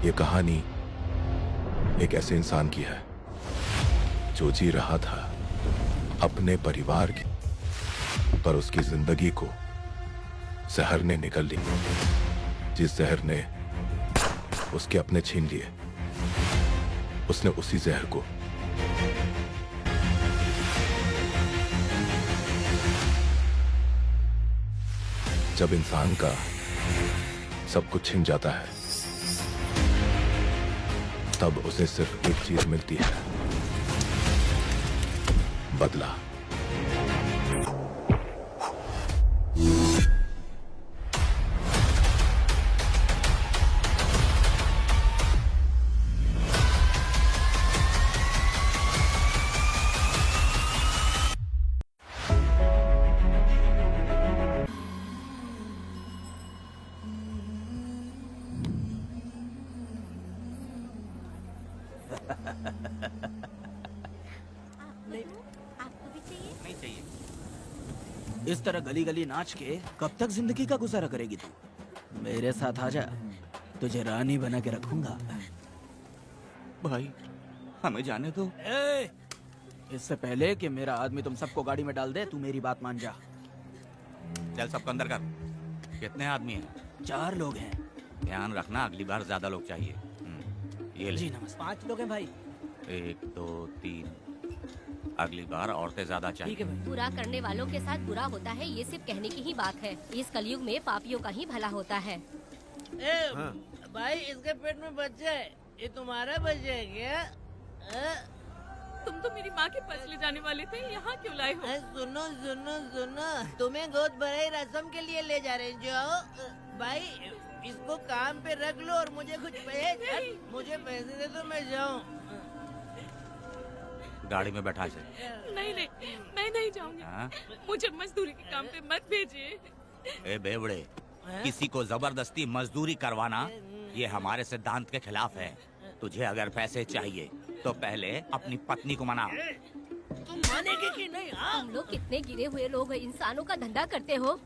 ये कहानी एक ऐसे इंसान की है जो जी रहा था अपने परिवार की, पर उसकी जिंदगी को जहर ने निगल ली। जिस जहर ने उसके अपने छीन लिए, उसने उसी जहर को जब इंसान का सब कुछ छिन जाता है, तब उसे सिर्फ एक चीज मिलती है, बदला। नहीं चाहिए। इस तरह गली गली नाच के कब तक जिंदगी का गुजारा करेगी तू? मेरे साथ आजा, तुझे रानी बना के रखूंगा। भाई हमें जाने दो। इससे पहले कि मेरा आदमी तुम सबको गाड़ी में डाल दे, तू मेरी बात मान जा। चल सबको अंदर कर। कितने आदमी हैं? 4 लोग हैं। ध्यान रखना, अगली बार ज्यादा लोग चाहिए। ये ले। जी नमस्ते। 5 लोग हैं भाई। 1 2 3। अगली बार औरतें ज्यादा चाहिए। बुरा करने वालों के साथ बुरा होता है, ये सिर्फ कहने की ही बात है। इस कलयुग में पापियों का ही भला होता है। भाई इसके पेट में बच्चा है, ये तुम्हारा बच्चा है क्या? तुम तो मेरी माँ के पास ले जाने वाले थे, यहाँ क्यों लाए हो? सुनो सुनो सुनो, तुम्हें गोद भराई रस्म के लिए ले जा रहे हैं। जाओ भाई, इसको काम पे रख लो और मुझे कुछ मुझे पैसे दे दो, मैं जाऊँ। गाड़ी में बैठा से। नहीं नहीं, मैं नहीं जाऊंगी। हाँ? मुझे मजदूरी के काम पे मत भेजिए। ए बेवड़े, किसी को जबरदस्ती मजदूरी करवाना ये हमारे सिद्धांत के खिलाफ है। तुझे अगर पैसे चाहिए तो पहले अपनी पत्नी को मना। तुम मानेगे कि नहीं? तुम लोग कितने गिरे हुए लोग इंसानों का धंधा करते हो।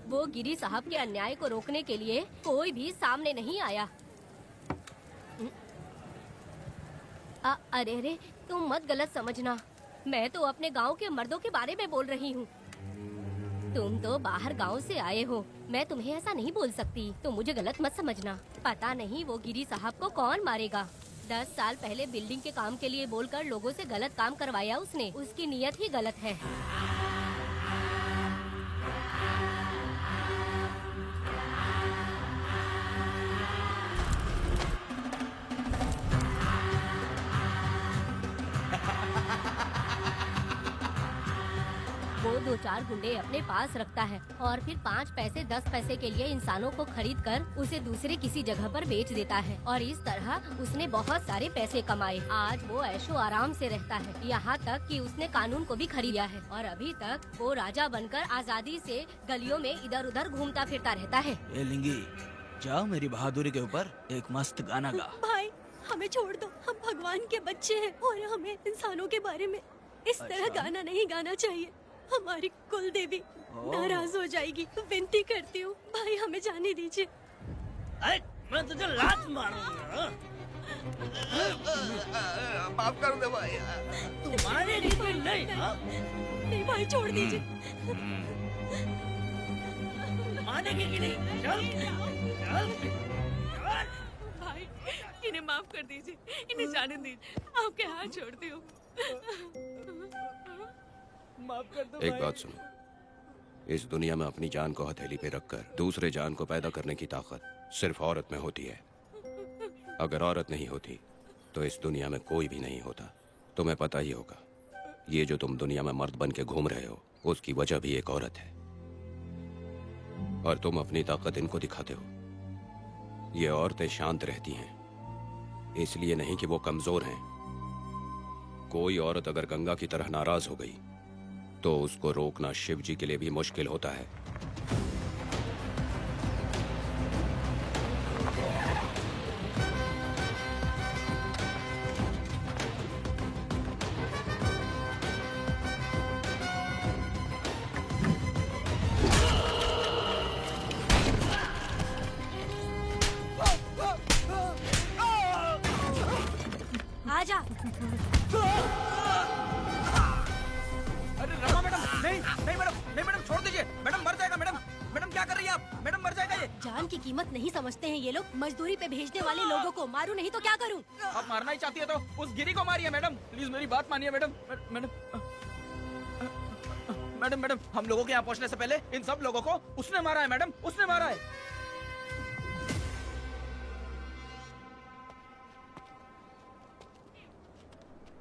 वो गिरी साहब के अन्याय को रोकने के लिए कोई भी सामने नहीं आया। अरे अरे, तुम मत गलत समझना, मैं तो अपने गांव के मर्दों के बारे में बोल रही हूँ। तुम तो बाहर गांव से आए हो, मैं तुम्हें ऐसा नहीं बोल सकती, तो मुझे गलत मत समझना। पता नहीं वो गिरी साहब को कौन मारेगा। 10 साल पहले बिल्डिंग के काम के लिए बोलकर लोगों से गलत काम करवाया उसने। उसकी नीयत ही गलत है। वो 2-4 गुंडे अपने पास रखता है और फिर 5 पैसे 10 पैसे के लिए इंसानों को खरीद कर उसे दूसरे किसी जगह पर बेच देता है। और इस तरह उसने बहुत सारे पैसे कमाए। आज वो ऐशो आराम से रहता है, यहाँ तक कि उसने कानून को भी खरीदा है। और अभी तक वो राजा बनकर आजादी से गलियों में इधर उधर घूमता फिरता रहता है। ए लिंगी, जाओ मेरी बहादुरी के ऊपर एक मस्त गाना गा। भाई हमें छोड़ दो, हम भगवान के बच्चे हैं और हमें इंसानों के बारे में इस तरह गाना नहीं गाना चाहिए। हमारी कुल देवी नाराज हो जाएगी। विनती करती हूँ भाई, हमें जाने दीजिए। मैं तुझे लात मारूंगा। माफ कर दे भाई। तुम मारेगी कि नहीं? नहीं भाई, छोड़ दीजिए। मानेगी कि नहीं? चल भाई इन्हें माफ कर दीजिए, इन्हें जाने दीजिए, आपके हाथ छोड़ती हूँ। माफ कर दो एक बात सुनो, इस दुनिया में अपनी जान को हथेली पे रखकर दूसरे जान को पैदा करने की ताकत सिर्फ औरत में होती है। अगर औरत नहीं होती तो इस दुनिया में कोई भी नहीं होता। तुम्हें पता ही होगा, ये जो तुम दुनिया में मर्द बन के घूम रहे हो, उसकी वजह भी एक औरत है। और तुम अपनी ताकत इनको दिखाते हो। ये औरतें शांत रहती हैं, इसलिए नहीं कि वो कमजोर हैं। कोई औरत अगर गंगा की तरह नाराज हो गई तो उसको रोकना शिव जी के लिए भी मुश्किल होता है। आजा। अरे रमा मैडम, नहीं नहीं मैडम, नहीं मैडम, छोड़ दीजिए मैडम, मर जाएगा मैडम। मैडम क्या कर रही है आप? मैडम मर जाएगा ये। जान की कीमत नहीं समझते हैं ये लोग। मजदूरी पे भेजने वाले लोगों को मारूं नहीं तो क्या करूं? आप मारना ही चाहती है तो उस गिरी को मारिए मैडम, प्लीज मेरी बात मानिए मैडम। मैडम मैडम मैडम, हम लोगों के यहाँ पहुँचने से पहले इन सब लोगों को उसने मारा है मैडम, उसने मारा है।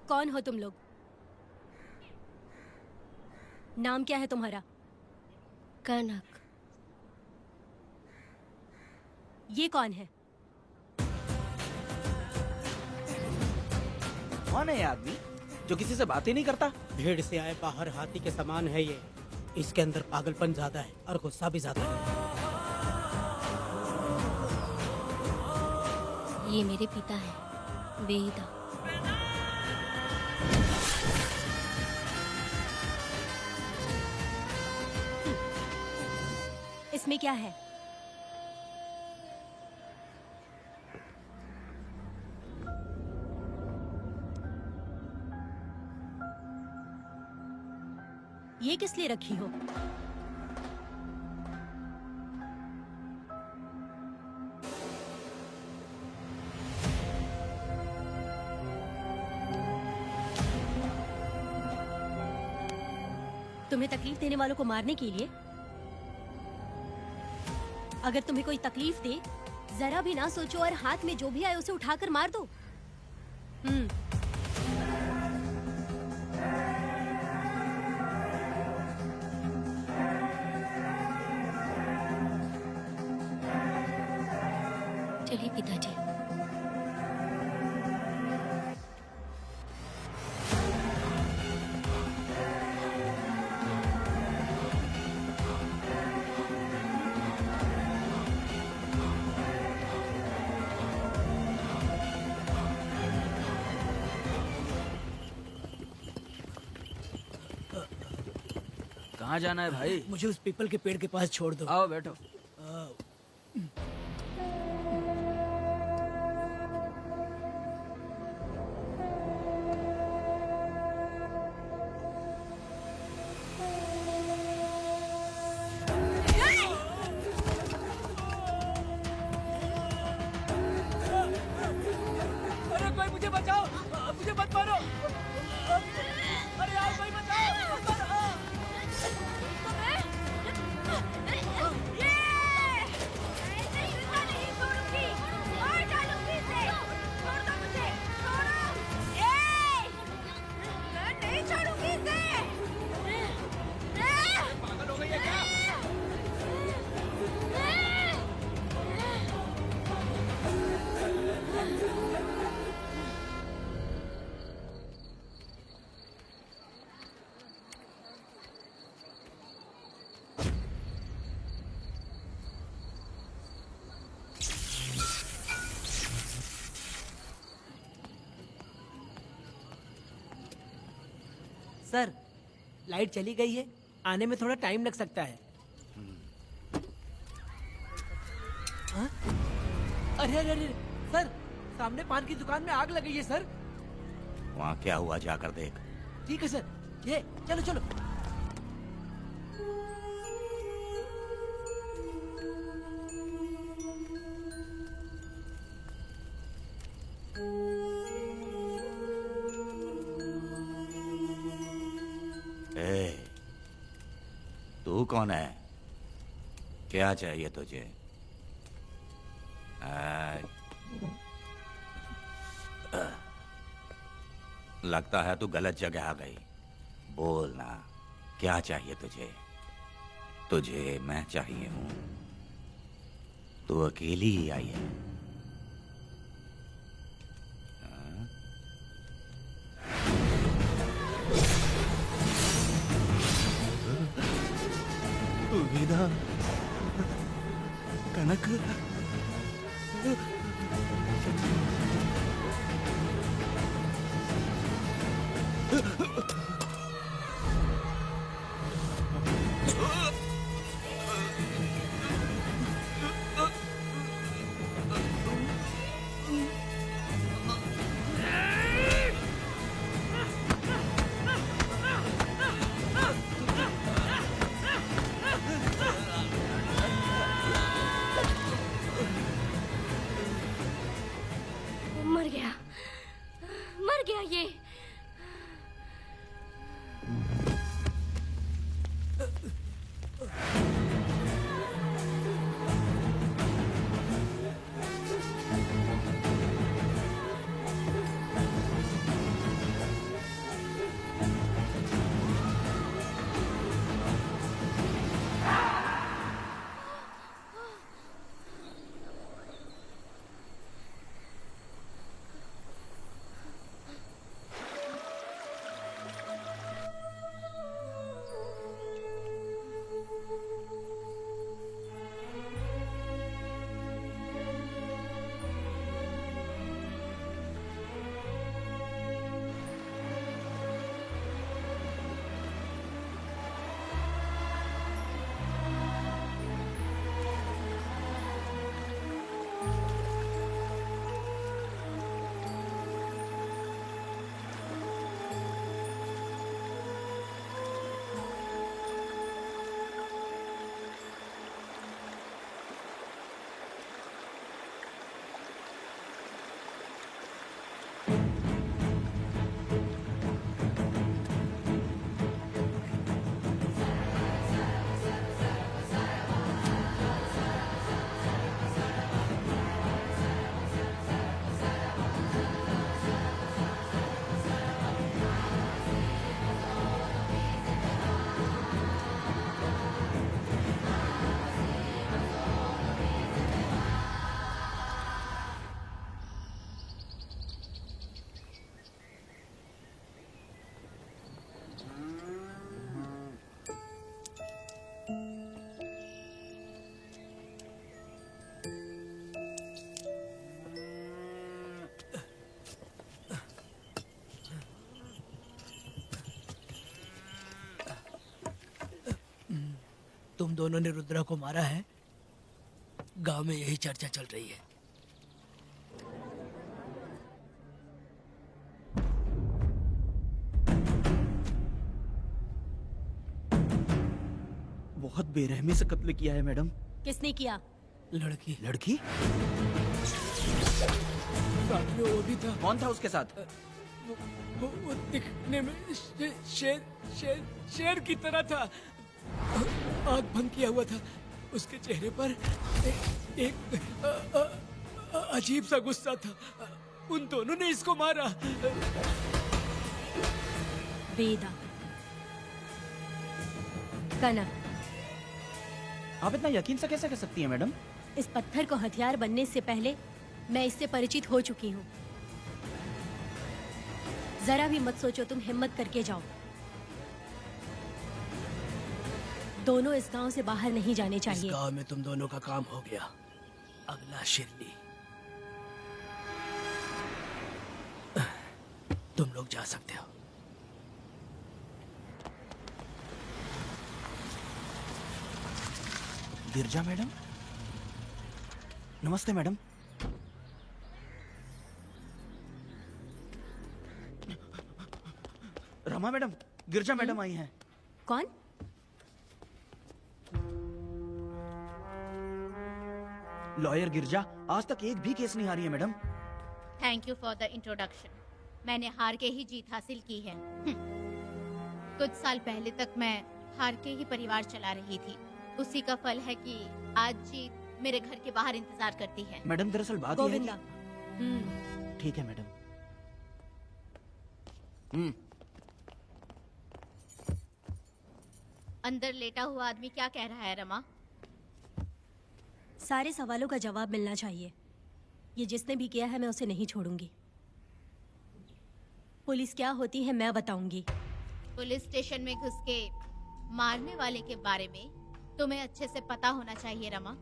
कौन हो तुम लोग? नाम क्या है तुम्हारा? कनक। ये कौन है? कौन है ये आदमी जो किसी से बात ही नहीं करता? भीड़ से आए बाहर हाथी के समान है ये। इसके अंदर पागलपन ज्यादा है और गुस्सा भी ज्यादा है। ये मेरे पिता हैं, वेदा। इसमें क्या है? ये किस लिए रखी हो? तुम्हें तकलीफ देने वालों को मारने के लिए? अगर तुम्हें कोई तकलीफ दे, जरा भी ना सोचो और हाथ में जो भी आए उसे उठाकर मार दो। चलिए पिताजी। कहाँ जाना है भाई? मुझे उस पीपल के पेड़ के पास छोड़ दो। आओ बैठो। अरे कोई मुझे बचाओ, मुझे मत मारो। अरे यार कोई बचाओ। सर, लाइट चली गई है, आने में थोड़ा टाइम लग सकता है। हाँ? अरे अरे अरे सर, सामने पान की दुकान में आग लगी है सर। वहाँ क्या हुआ जाकर देख। ठीक है सर, ये चलो चलो। तू कौन है? क्या चाहिए तुझे? लगता है तू गलत जगह आ गई। बोल ना, क्या चाहिए तुझे? तुझे मैं चाहिए हूं। तू अकेली ही आई है। वेदा, कनक, तुम दोनों ने रुद्रा को मारा है, गांव में यही चर्चा चल रही है। बहुत बेरहमी से कत्ल किया है मैडम। किसने किया? लड़की लड़की? साथ में वो भी था। कौन था उसके साथ? वो दिखने में शेर की तरह था। आँख बंद किया हुआ था। उसके चेहरे पर एक अजीब सा गुस्सा था। उन दोनों ने इसको मारा। वेदा, कनक, आप इतना यकीन से कैसे कह सकती हैं मैडम? इस पत्थर को हथियार बनने से पहले मैं इससे परिचित हो चुकी हूँ। जरा भी मत सोचो, तुम हिम्मत करके जाओ। दोनों इस गांव से बाहर नहीं जाने इस चाहिए। गांव में तुम दोनों का काम हो गया। अगला शिरली। तुम लोग जा सकते हो। गिरजा मैडम? नमस्ते मैडम। रमा मैडम, गिरजा मैडम आई हैं। कौन? लॉयर गिरजा आज तक एक भी केस नहीं हारी है madam. Thank you for the introduction. मैंने हार के ही जीत हासिल की है। कुछ साल पहले तक मैं हार के ही परिवार चला रही थी। उसी का फल है कि आज जीत मेरे घर के बाहर इंतजार करती है। मैडम दरअसल बात यह है गोविंदा। कि... ठीक है मैडम। अंदर लेटा हुआ आदमी क्या कह रहा है रमा? सारे सवालों का जवाब मिलना चाहिए। ये जिसने भी किया है मैं उसे नहीं छोड़ूंगी। पुलिस क्या होती है मैं बताऊंगी। पुलिस स्टेशन में घुस के मारने वाले के बारे में तुम्हें अच्छे से पता होना चाहिए रमा।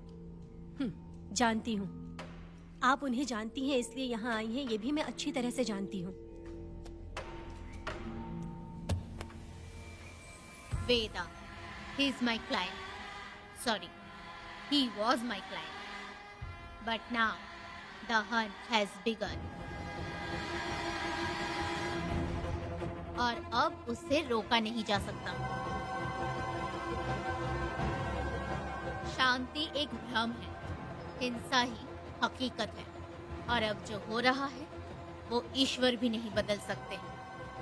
जानती हूँ। आप उन्हें जानती हैं इसलिए यहाँ आई हैं, ये भी मैं अच्छी तरह से जानती हूँ। वेदा, he is my client. Sorry, he was my client. But now, the hunt has begun. और अब उसे रोका नहीं जा सकता। शांति एक भ्रम है, हिंसा ही हकीकत है। और अब जो हो रहा है वो ईश्वर भी नहीं बदल सकते,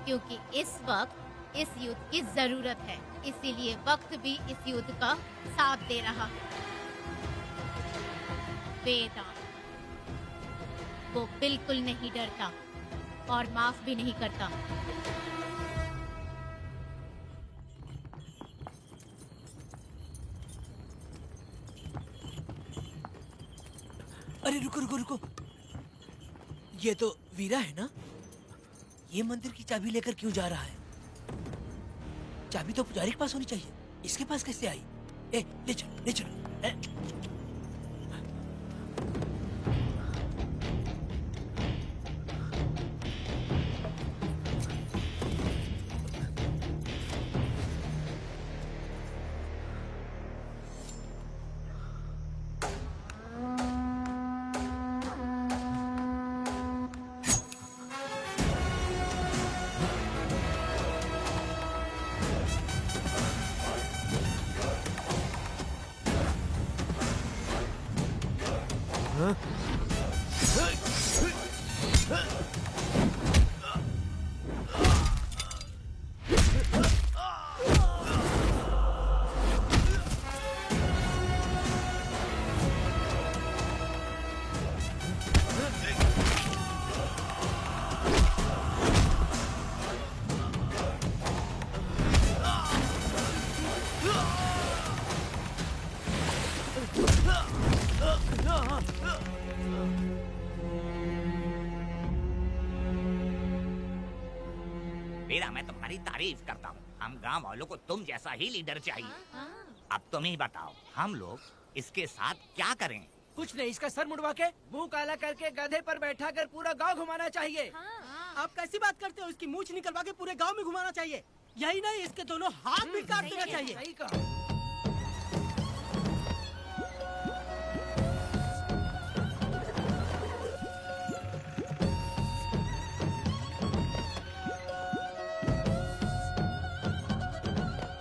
क्योंकि इस वक्त इस युद्ध की जरूरत है। इसीलिए वक्त भी इस युद्ध का साथ दे रहा है। वेदा, वो बिल्कुल नहीं डरता और माफ भी नहीं करता। अरे रुको रुको रुको, ये तो वीरा है ना? ये मंदिर की चाबी लेकर क्यों जा रहा है? चाबी तो पुजारी के पास होनी चाहिए, इसके पास कैसे आई? ले चलो ले चलो। वीरा, मैं तुम्हारी तारीफ करता हूँ। हम गांव वालों को तुम जैसा ही लीडर चाहिए। अब तुम ही बताओ, हम लोग इसके साथ क्या करें? कुछ नहीं, इसका सर मुड़वा के मुंह काला करके गधे पर बैठा कर पूरा गांव घुमाना चाहिए। आप कैसी बात करते हो? इसकी मूछ निकलवा के पूरे गांव में घुमाना चाहिए। यही नहीं, इसके दोनों हाथ भी काट देना चाहिए। सही कहा।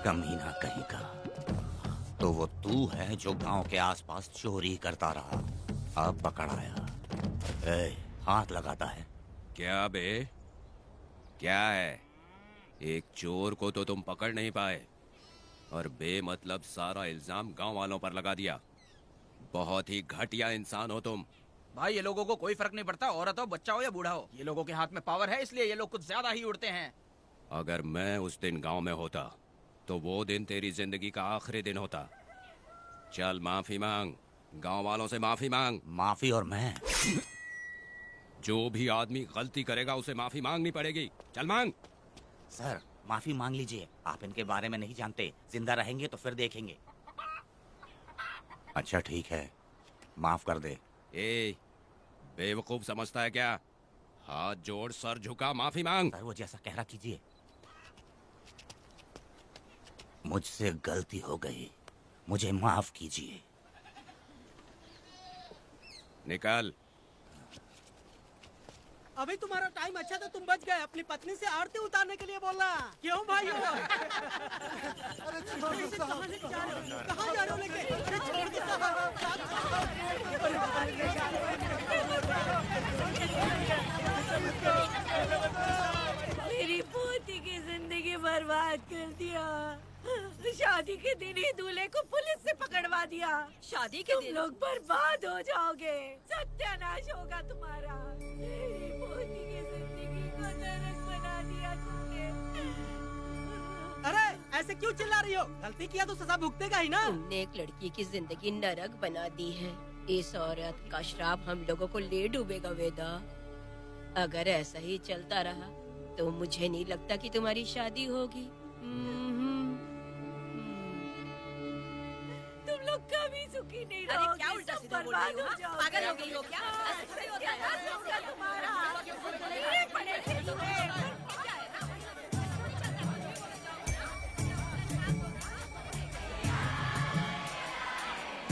कमीना कहीं का। तो वो तू है जो गांव के आसपास चोरी करता रहा, अब पकड़ आया। ए, हाथ लगाता है। क्या बे, क्या है? एक चोर को तो तुम पकड़ नहीं पाए और बेमतलब सारा इल्जाम गांव वालों पर लगा दिया। बहुत ही घटिया इंसान हो तुम। भाई ये लोगों को कोई फर्क नहीं पड़ता, औरत हो, बच्चा हो या बूढ़ा हो। ये लोगों के हाथ में पावर है, इसलिए ये लोग कुछ ज्यादा ही उड़ते हैं। अगर मैं उस दिन गांव में होता तो वो दिन तेरी जिंदगी का आखिरी दिन होता। चल माफी मांग, गांव वालों से माफी मांग। माफी? और मैं? जो भी आदमी गलती करेगा उसे माफी मांगनी पड़ेगी। चल मांग। सर माफी मांग लीजिए, आप इनके बारे में नहीं जानते। जिंदा रहेंगे तो फिर देखेंगे। अच्छा ठीक है, माफ कर दे। ए, बेवकूफ समझता है क्या? हाथ जोड़, सर झुका, माफी मांग। सर वो जैसा कह रहा कीजिए। मुझसे गलती हो गई, मुझे माफ कीजिए। निकल। अभी तुम्हारा टाइम अच्छा था, तुम बच गए। अपनी पत्नी से आरती उतारने के लिए बोलना। क्यों भाई? कहाँ जा रहे हो लेके? अरे छोड़ दो मेरी पोती की जिंदगी बर्बाद कर दिया। शादी के दिन ही दूल्हे को पुलिस से पकड़वा दिया। शादी के दिन लोग बर्बाद हो जाओगे, सत्यानाश होगा तुम्हारा। मेरी पोती की जिंदगी को नरक बना दिया तुमने। अरे ऐसे क्यों चिल्ला रही हो? गलती किया तो सजा भुगतेगा ही ना। तुमने एक लड़की की जिंदगी नरक बना दी है। इस औरत का श्राप हम लोगों को ले डूबेगा वेदा। अगर ऐसा ही चलता रहा तो मुझे नहीं लगता कि तुम्हारी शादी होगी। तुम लोग कभी सुखी नहीं अरे रहोगे। क्या उल्टा सब सीधा बोल बर्बाद रही हो? हो जाओगे। पागल हो गई हो क्या? ऐसा ही होता है। सत्यानाश होगा तुम्हारा। ये पड़ेगी तुम्हें।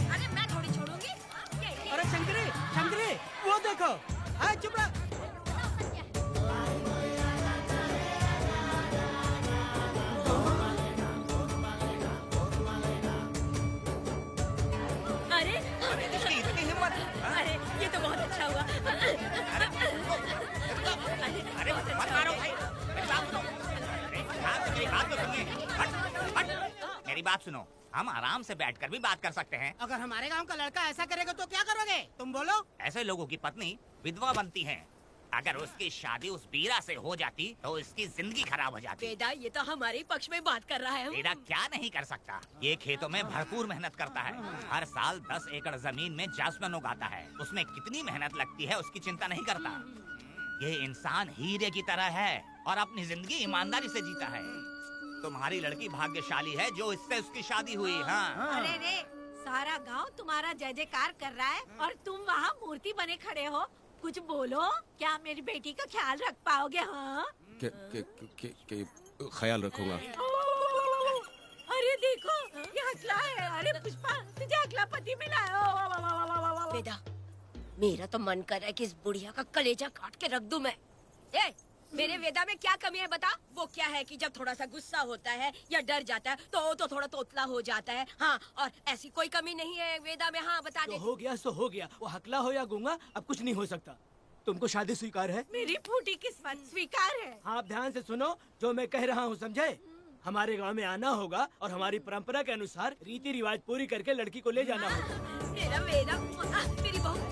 अरे मैं थोड़ी छोड़ूंगी। अरे शंकरी, शंकरी, वो देखो। हाँ चुप रह। अरे इतनी हिम्मत? अरे ये तो बहुत अच्छा हुआ। अरे मत मारो भाई, मेरी बात सुनो। मेरी बात तो सुनिए। हट, हट। मेरी बात सुनो, हम आराम से बैठकर भी बात कर सकते हैं। अगर हमारे गांव का लड़का ऐसा करेगा तो क्या करोगे? तुम बोलो। ऐसे लोगों की पत्नी विधवा बनती है। अगर उसकी शादी उस बीरा से हो जाती तो उसकी जिंदगी खराब हो जाती। वेदा ये तो हमारे ही पक्ष में बात कर रहा है। बीरा क्या नहीं कर सकता? ये खेतों में भरपूर मेहनत करता है। हर साल 10 एकड़ जमीन में जासमन उगाता है। उसमें कितनी मेहनत लगती है उसकी चिंता नहीं करता। ये इंसान हीरे की तरह है और अपनी जिंदगी ईमानदारी से जीता है। तुम्हारी लड़की भाग्यशाली है जो इससे उसकी शादी हुई। हाँ अरे रे, सारा गांव तुम्हारा जय जयकार कर रहा है और तुम वहाँ मूर्ति बने खड़े हो। कुछ बोलो, क्या मेरी बेटी का ख्याल रख पाओगे? हाँ ख्याल रखूंगा। अरे देखो ये हकला है। अरे पुष्पा, तुझे हकला पति मिला है। वेदा मेरा तो मन कर रहा है कि इस बुढ़िया का कलेजा काट के रख दूं मैं। ए, मेरे वेदा में क्या कमी है बता? वो क्या है कि जब थोड़ा सा गुस्सा होता है या डर जाता है तो थोड़ा तोतला हो जाता है। हाँ, और ऐसी कोई कमी नहीं है वेदा में। हाँ बता दे। हो गया सो हो गया। वो हकला हो या गूंगा अब कुछ नहीं हो सकता। तुमको शादी स्वीकार है? मेरी फूटी किस्मत स्वीकार है। आप ध्यान से सुनो जो मैं कह रहा हूँ, समझे? हमारे गांव में आना होगा और हमारी परंपरा के अनुसार रीति रिवाज पूरी करके लड़की को ले जाना होगा। मेरा वेदा, मेरी बहू।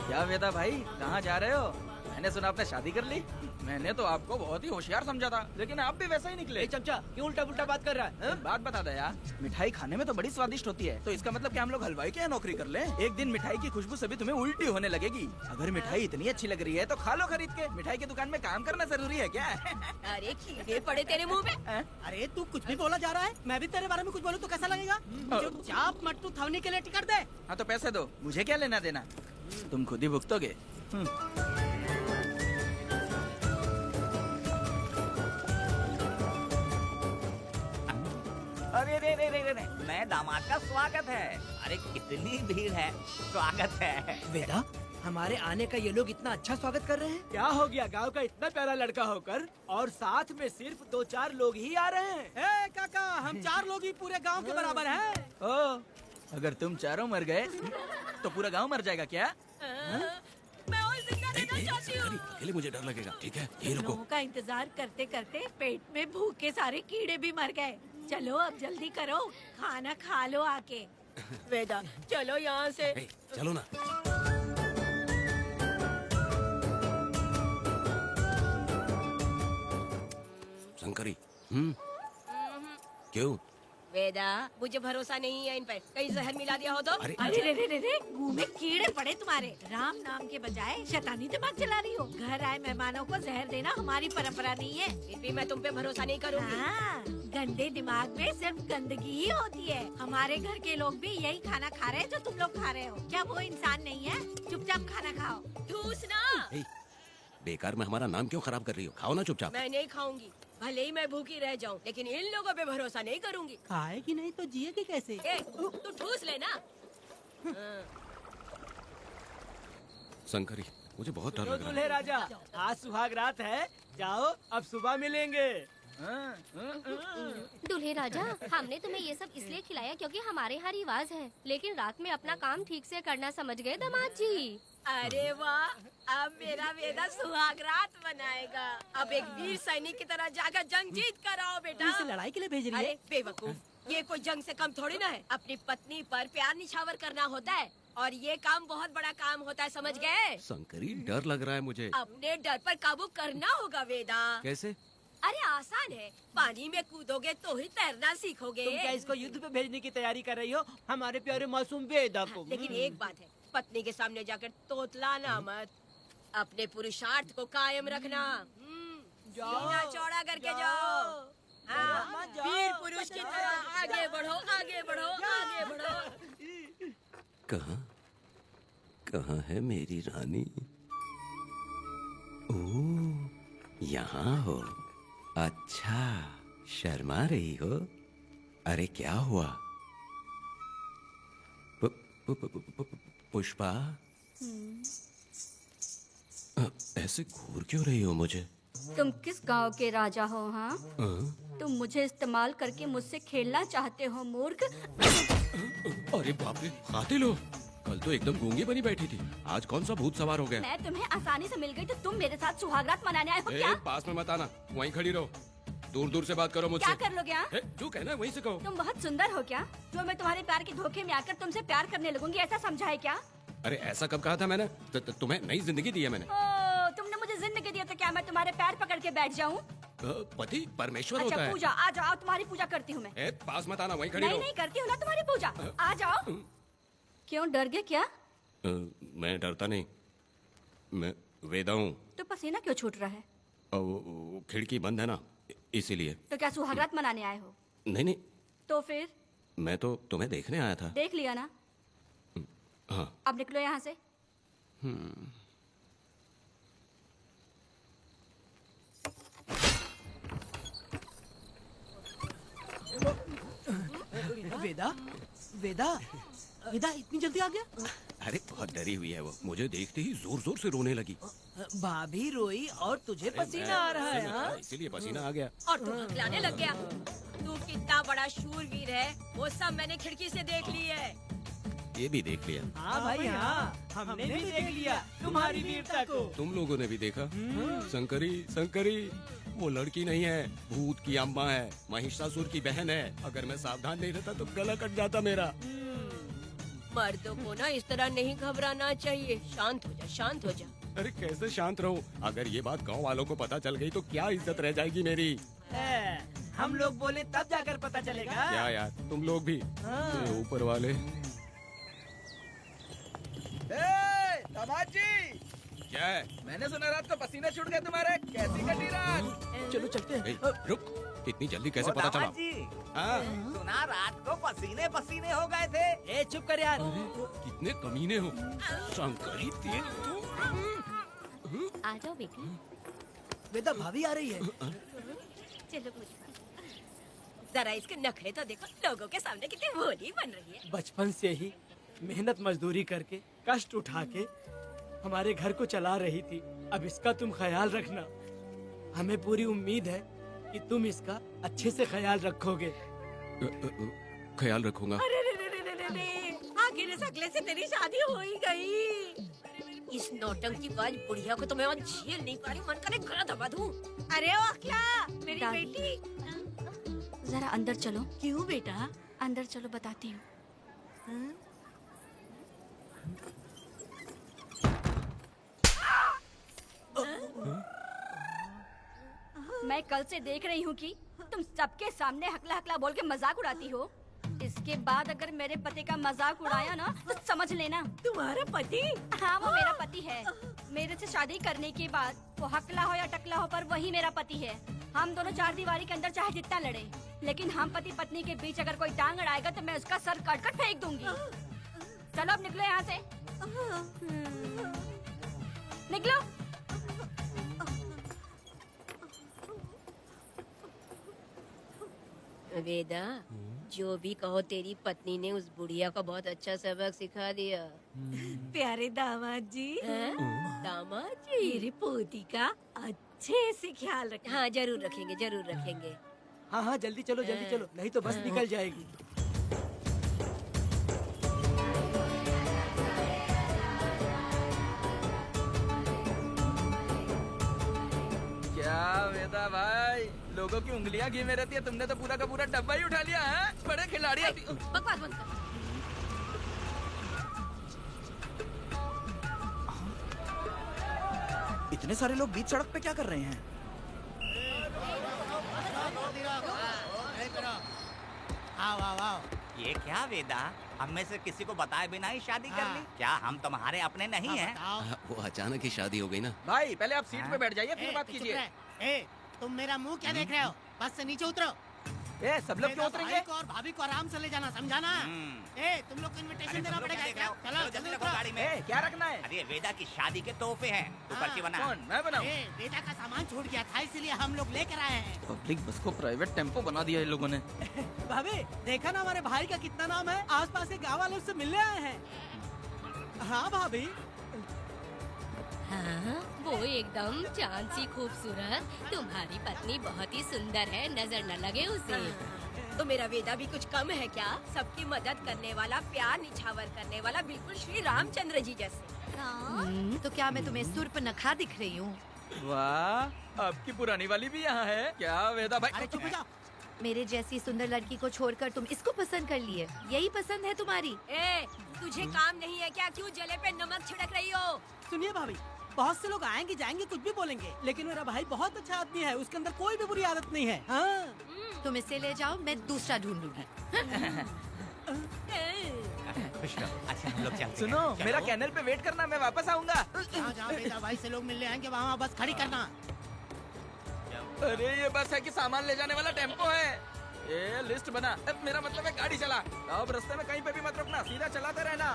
क्या वेदा भाई, कहाँ जा रहे हो? मैंने सुना आपने शादी कर ली। मैंने तो आपको बहुत ही होशियार समझा था, लेकिन आप भी वैसा ही निकले। चमचा क्यों उल्टा पुल्टा बात कर रहा है? बात बता दे यार, मिठाई खाने में तो बड़ी स्वादिष्ट होती है, तो इसका मतलब क्या हम लोग हलवाई के यहाँ नौकरी कर लें? एक दिन मिठाई की खुशबू से भी तुम्हें उल्टी होने लगेगी। अगर मिठाई इतनी अच्छी लग रही है तो खा लो खरीद के। मिठाई की दुकान में काम करना जरूरी है क्या? अरे कीड़े पड़े तेरे मुंह में। अरे तू कुछ भी बोला जा रहा है। मैं भी तेरे बारे में कुछ बोलूं तो कैसा लगेगा? चुपचाप मट्टू थवनी के लिए टिकट दे। हाँ तो पैसे दो, मुझे क्या लेना देना, तुम खुद ही भुगतोगे। अरे रे रे रे रे, नए दामाद का स्वागत है। अरे कितनी भीड़ है, स्वागत है। वेदा हमारे आने का ये लोग इतना अच्छा स्वागत कर रहे हैं। क्या हो गया गांव का इतना प्यारा लड़का होकर और साथ में सिर्फ 2-4 लोग ही आ रहे हैं। ए काका, हम 4 लोग ही पूरे गांव के बराबर हैं। ओ, अगर तुम चारों मर गए तो पूरा गांव मर जाएगा क्या? मैं और जिंदा रहना चाहती हूँ। अकेले मुझे डर लगेगा, ठीक है? यही रुको। लोगों का इंतजार करते करते पेट में भूख के सारे कीड़े भी मर गए। चलो अब जल्दी करो, खाना खा लो आके। वेदा चलो यहाँ से। ए, चलो ना। शंकरी, क्यों? वेदा मुझे भरोसा नहीं है इन पर, कहीं जहर मिला दिया हो तो। अरे अरे रे रे रे, मुंह में कीड़े पड़े तुम्हारे। राम नाम के बजाय शैतानी दिमाग चला रही हो। घर आए मेहमानों को जहर देना हमारी परंपरा नहीं है। फिर भी मैं तुम पे भरोसा नहीं करूँगी। हाँ, गंदे दिमाग में सिर्फ गंदगी ही होती है। हमारे घर के लोग भी यही खाना खा रहे हैं जो तुम लोग खा रहे हो। क्या वो इंसान नहीं है? चुपचाप खाना खाओ। ठूसना। ए, बेकार में हमारा नाम क्यों खराब कर रही हो? खाओ ना चुपचाप। मैं नहीं खाऊंगी, भले ही मैं भूखी रह जाऊं, लेकिन इन लोगों पे भरोसा नहीं करूंगी। खाएगी नहीं तो जिएगी कैसे? तू ठूस लेना। शंकरी, मुझे बहुत डर तो लग रहा दूल्हे है। राजा, आज सुहाग रात है, जाओ अब सुबह मिलेंगे। दूल्हे राजा, हमने तुम्हें ये सब इसलिए खिलाया क्योंकि हमारे यहाँ रिवाज है, लेकिन रात में अपना काम ठीक से करना समझ गए दामाद जी। अरे वाह, अब मेरा वेदा सुहाग रात मनाएगा। अब एक वीर सैनिक की तरह जाकर जंग जीत कर आओ बेटा। इसे लड़ाई के लिए भेज रही है? अरे बेवकूफ, ये कोई जंग से कम थोड़ी ना है। अपनी पत्नी पर प्यार निछावर करना होता है और ये काम बहुत बड़ा काम होता है, समझ गए? शंकरी, डर लग रहा है मुझे। अपने डर पर काबू करना होगा वेदा। कैसे? अरे आसान है, पानी में कूदोगे तो ही तैरना सीखोगे। तुम क्या इसको युद्ध पे भेजने की तैयारी कर रही हो? हमारे प्यारे मासूम वेदा को। लेकिन एक बात है, पत्नी के सामने जाकर तोतलाना मत। अपने पुरुषार्थ को कायम रखना। सीना चौड़ा करके जाओ। हाँ, वीर पुरुष की तरह आगे बढ़ो, आगे बढ़ो, आगे बढ़ो। कहाँ है मेरी रानी? ओह, यहाँ हो। अच्छा, शर्मा रही हो? अरे क्या हुआ? पुष्पा, ऐसे घूर क्यों रही हो मुझे? तुम किस गांव के राजा हो? हाँ, तुम मुझे इस्तेमाल करके मुझसे खेलना चाहते हो मूर्ख। अरे बाप रे, कातिल हो। कल तो एकदम गूंगी बनी बैठी थी, आज कौन सा भूत सवार हो गया? मैं तुम्हें आसानी से मिल गई तो तुम मेरे साथ सुहागरात मनाने आए हो क्या? पास में मत आना, वहीं खड़ी रहो। दूर दूर से बात करो मुझसे। क्या कर लोगे? हाँ? जो कहना है वहीं से कहो। तुम बहुत सुंदर हो क्या, जो मैं तुम्हारे प्यार के धोखे में आकर तुमसे प्यार करने लगूंगी, ऐसा समझा है क्या? अरे ऐसा कब कहा था मैंने? तुम्हें नई जिंदगी दी है मैंने। ओ, तुमने मुझे जिंदगी दी तो क्या मैं तुम्हारे पैर पकड़ के बैठ जाऊं? पति परमेश्वर अच्छा होता है। पूजा, आ जाओ, तुम्हारी पूजा करती हूँ मैं। पास मत आना, वहीं खड़ी रहो। नहीं करती हूँ ना तुम्हारी पूजा, आ जाओ। क्यों डर गए क्या? मैं डरता नहीं, मैं वेदा हूँ। तो पसीना क्यों छूट रहा है? वो खिड़की बंद है ना, इसीलिए। तो क्या सुहागरात मनाने आए हो? नहीं नहीं, तो फिर मैं तो तुम्हें देखने आया था। देख लिया ना? हाँ। अब निकलो यहाँ से। वेदा, वेदा, वेदा इतनी जल्दी आ गया? अरे बहुत डरी हुई है वो, मुझे देखते ही जोर जोर से रोने लगी। भाभी रोई और तुझे पसीना आ रहा है? हाँ? इसीलिए पसीना आ गया। और तू हकलाने लग गया। तू कितना बड़ा शूरवीर है, वो सब मैंने खिड़की से देख ली है। ये भी देख लिया? हाँ भाई हाँ, हमने भी देख लिया तुम्हारी वीरता को। तुम लोगों ने भी देखा? शंकरी, शंकरी, वो लड़की नहीं है, भूत की अम्मा है, महिषासुर की बहन है। अगर मैं सावधान नहीं रहता तो गला कट जाता मेरा। मर्दों को ना इस तरह नहीं घबराना चाहिए। शांत हो जा, शांत हो जा। अरे कैसे शांत रहूं? अगर ये बात गांव वालों को पता चल गई तो क्या इज्जत रह जाएगी मेरी? हम लोग बोले तब जाकर पता चलेगा। क्या यार, तुम लोग भी? ये ऊपर वाले। दामाद जी, क्या है? मैंने सुना रात को पसीने छूट गए तुम्हारे, कैसी कटी रात? चलो चलते हैं। रुक, इतनी जल्दी कैसे पता चला? हाँ? सुना रात को पसीने पसीने हो गए थे। ए चुप कर यार। कितने कमीने हो शंकरी, तेरी तो। आ जाओ बेटी। वेदा भाभी आ रही है। चलो मुझे जरा इसके नखरे तो देखो, लोगों के सामने कितनी भोली बन रही है। बचपन से ही मेहनत मजदूरी करके, कष्ट उठा के हमारे घर को चला रही थी। अब इसका तुम ख्याल रखना। हमें पूरी उम्मीद है कि तुम इसका अच्छे से ख्याल रखोगे। ख्याल रखूंगा। अरे रे रे रे रे रे रे, आखिर इस अगले से तेरी शादी हो ही गई। इस नौटंकी बाज बुढ़िया को तो मैं और झेल नहीं पा रही, मन करे गला दबा दूं। अरे ओ अखिला, मेरी दादी। बेटी। जरा अंदर चलो। क्यों बेटा? अंदर चलो, बताती हूँ। मैं कल से देख रही हूँ कि तुम सबके सामने हकला हकला बोल के मजाक उड़ाती हो। इसके बाद अगर मेरे पति का मजाक उड़ाया ना तो समझ लेना। तुम्हारा पति? हाँ, वो मेरा पति है। मेरे से शादी करने के बाद वो हकला हो या टकला हो, पर वही मेरा पति है। हम दोनों चार दीवारी के अंदर चाहे जितना लड़े, लेकिन हम पति पत्नी के बीच अगर कोई टांग अड़ाएगा तो मैं उसका सर काट कर फेंक दूंगी। चलो अब निकलो यहाँ से। निकलो। वेदा, जो भी कहो तेरी पत्नी ने उस बुढ़िया को बहुत अच्छा सबक सिखा दिया। प्यारे दामाद जी, दामाद जी, मेरी पोती का अच्छे से ख्याल रखना। हाँ जरूर रखेंगे, जरूर रखेंगे। हाँ हाँ, जल्दी चलो जल्दी चलो, नहीं तो बस निकल जाएगी। क्या वेदा भाई, लोगों की उंगलियां घी में रहती है, तुमने तो पूरा का पूरा डब्बा ही उठा लिया है। बड़े खिलाड़ी। बकवास बंद कर। इतने सारे लोग बीच सड़क पे क्या कर रहे हैं? आओ आओ आओ। ये क्या वेदा, हम में से किसी को बताए बिना ही शादी कर ली? क्या हम तुम्हारे अपने नहीं हैं? वो अचानक ही शादी हो गई ना। भाई पहले आप सीट पे बैठ जाइए, फिर बात कीजिए। तुम मेरा मुंह क्या देख रहे हो? बस से नीचे उतरो। ए, सब लोग क्यों उतरेंगे? भाई को और भाभी को आराम से ले जाना, समझा ना? तुम लोग को इनविटेशन देना पड़ेगा। चलो जल्दी उतरो। गाड़ी में। ए, क्या रखना है? अरे वेदा की शादी के तोहफे हैं, तू पर्ची बना। कौन, मैं बनाऊं? बेटा का सामान छूट गया था, इसलिए हम लोग लेकर आए हैं। पब्लिक बस को प्राइवेट टेम्पो बना दिया इन लोगों ने। भाभी, देखा ना हमारे भाई का कितना नाम है? आसपास के गाँव वालों से मिलने आए हैं। हाँ भाभी। हाँ, वो एकदम चांद सी खूबसूरत। तुम्हारी पत्नी बहुत ही सुंदर है, नजर न लगे उसे। तो मेरा वेदा भी कुछ कम है क्या? सबकी मदद करने वाला, प्यार निछावर करने वाला, बिल्कुल श्री रामचंद्र जी जैसे। तो क्या मैं तुम्हें सुर्पनखा दिख रही हूँ? वाह, आपकी पुरानी वाली भी यहाँ है क्या वेदा भाई? अरे चुप हो जाओ। मेरे जैसी सुंदर लड़की को छोड़कर तुम इसको पसंद कर लिए, यही पसंद है तुम्हारी? ए, तुझे काम नहीं है क्या? क्यों जले पे नमक छिड़क रही हो? सुनिए भाभी, बहुत से लोग आएंगे जाएंगे, कुछ भी बोलेंगे, लेकिन मेरा भाई बहुत अच्छा आदमी है, उसके अंदर कोई भी बुरी आदत नहीं है। हाँ। तुम इसे ले जाओ, मैं दूसरा ढूंढ लूंगी। खुश रहो। अच्छा हम लोग चलते हैं। सुनो, चलो। मेरा कैनल पे वेट करना, मैं वापस आऊंगा। जहाँ जहाँ बेटा भाई से लोग मिलने आएंगे वहाँ बस खड़ी करना। अरे ये बस है कि सामान ले जाने वाला टेम्पो है। ये लिस्ट बना। अब मेरा मतलब है गाड़ी चला। अब रास्ते में कहीं पे भी मत रुकना, सीधा चलाते रहना।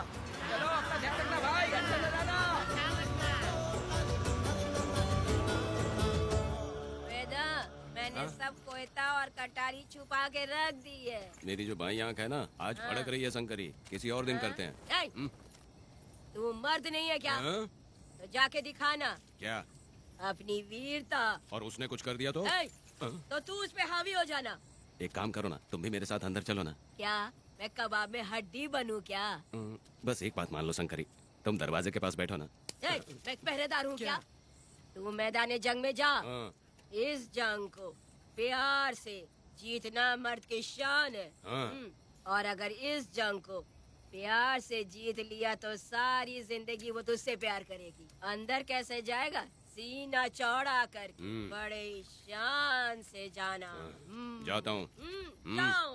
चलो अपना ध्यान रखना भाई, चले जाना। वेदा, मैंने सब कोयता और कटारी छुपा के रख दी है। मेरी जो बाई आंख है ना, आज फड़क रही है शंकरी। किसी और दिन करते हैं। ए, तू मर्द नहीं है क्या? हाँ? तो जाके दिखाना क्या? अपनी वीरता। और उसने कुछ कर दिया तो? ए, हाँ? तो तू उस पे हावी हो जाना। एक काम करो ना, तुम भी मेरे साथ अंदर चलो ना। क्या मैं कबाब में हड्डी बनूं क्या? बस एक बात मान लो शंकरी, तुम दरवाजे के पास बैठो ना। ए, मैं पहरेदार हूँ क्या? तू मैदान जंग में जा। हाँ। इस जंग को प्यार से जीतना मर्द की शान है। हाँ। और अगर इस जंग को प्यार से जीत लिया तो सारी जिंदगी वो तुझसे प्यार करेगी। अंदर कैसे जाएगा? सीना चौड़ा करके बड़े शान से जाना। जाता हूँ। जाओ।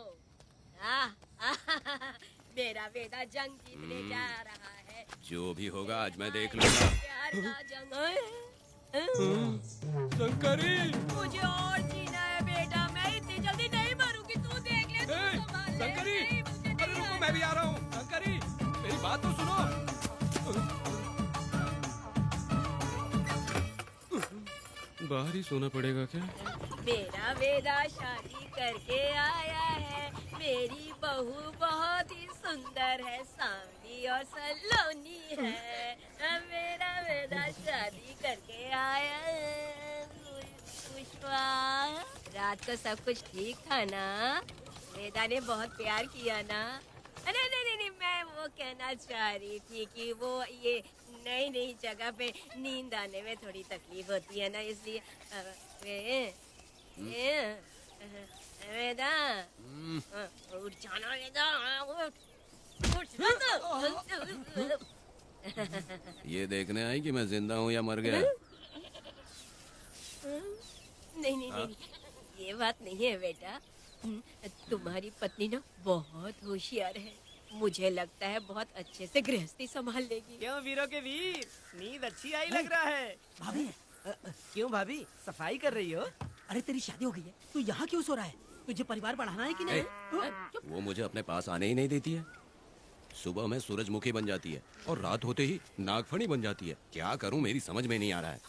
मेरा बेटा जंग जीतने जा रहा है। जो भी होगा आज मैं देख लूंगा। प्यार का जंग है। शंकरी, मुझे और जीना है बेटा, मैं इतनी जल्दी नहीं मरूंगी। तू देख ले, तू संभाल ले। शंकरी, नहीं, मुझे नहीं अरे रुको, आना। मैं भी आ रहा हूँ। शंकरी, मेरी बात तो सुनो। बाहर ही सोना पड़ेगा क्या? मेरा वेदा शादी करके आया है। मेरी बहू बहुत ही सुंदर है, सांवली प्यारी और सलोनी है, मेरा बेटा शादी करके आया है। पुष्पा, रात को सब कुछ ठीक था ना? वेदा ने बहुत प्यार किया ना? नहीं नहीं नहीं, मैं वो कहना चाह रही थी कि वो ये नई नई जगह पे नींद आने में थोड़ी तकलीफ होती है ना, इसलिए वेदा उठ जाना, वेदा उठ जाना। ये देखने आई कि मैं जिंदा हूँ या मर गया? नहीं नहीं नहीं, ये बात नहीं है बेटा। तुम्हारी पत्नी ना बहुत होशियार है, मुझे लगता है बहुत अच्छे से गृहस्थी संभाल लेगी। क्यों वीरों के वीर, नींद अच्छी आई लग रहा है। भाभी, क्यों भाभी, सफाई कर रही हो? अरे तेरी शादी हो गई है, तू यहाँ क्यों सो रहा है? तुझे परिवार बढ़ाना है कि नहीं? वो मुझे अपने पास आने ही नहीं देती है। सुबह में सूरजमुखी बन जाती है और रात होते ही नागफनी बन जाती है। क्या करूं, मेरी समझ में नहीं आ रहा है।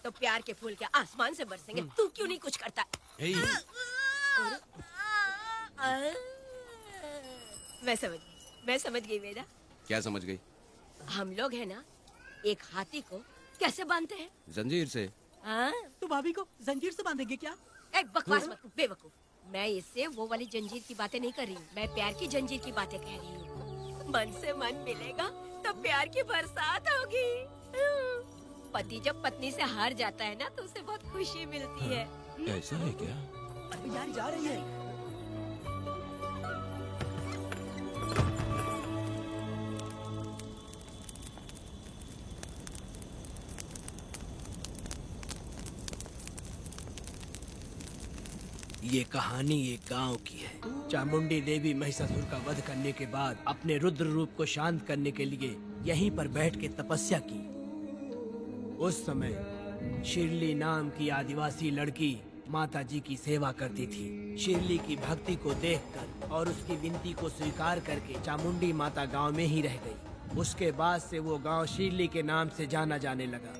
तो प्यार के फूल क्या आसमान से बरसेंगे? तू क्यों नहीं कुछ करता? मैं समझ गई वेदा। क्या समझ गई? हम लोग है ना, एक हाथी को कैसे बांधते हैं? जंजीर से। हाँ? तो भाभी को जंजीर से बांधेंगे क्या? एक बकवास मत, बेवकूफ। मैं इससे वो वाली जंजीर की बातें नहीं कर रही हूँ, मैं प्यार की जंजीर की बातें कह रही हूँ। मन से मन मिलेगा तो प्यार की बरसात होगी। पति जब पत्नी से हार जाता है ना, तो उसे बहुत खुशी मिलती है। ऐसा है क्या? अरे यार जा रही है। ये कहानी एक गांव की है। चामुंडी देवी महिषासुर का वध करने के बाद अपने रुद्र रूप को शांत करने के लिए यहीं पर बैठ के तपस्या की। उस समय शिरली नाम की आदिवासी लड़की माता जी की सेवा करती थी। शिरली की भक्ति को देखकर और उसकी विनती को स्वीकार करके चामुंडी माता गांव में ही रह गई। उसके बाद से वो गांव शिरली के नाम से जाना जाने लगा।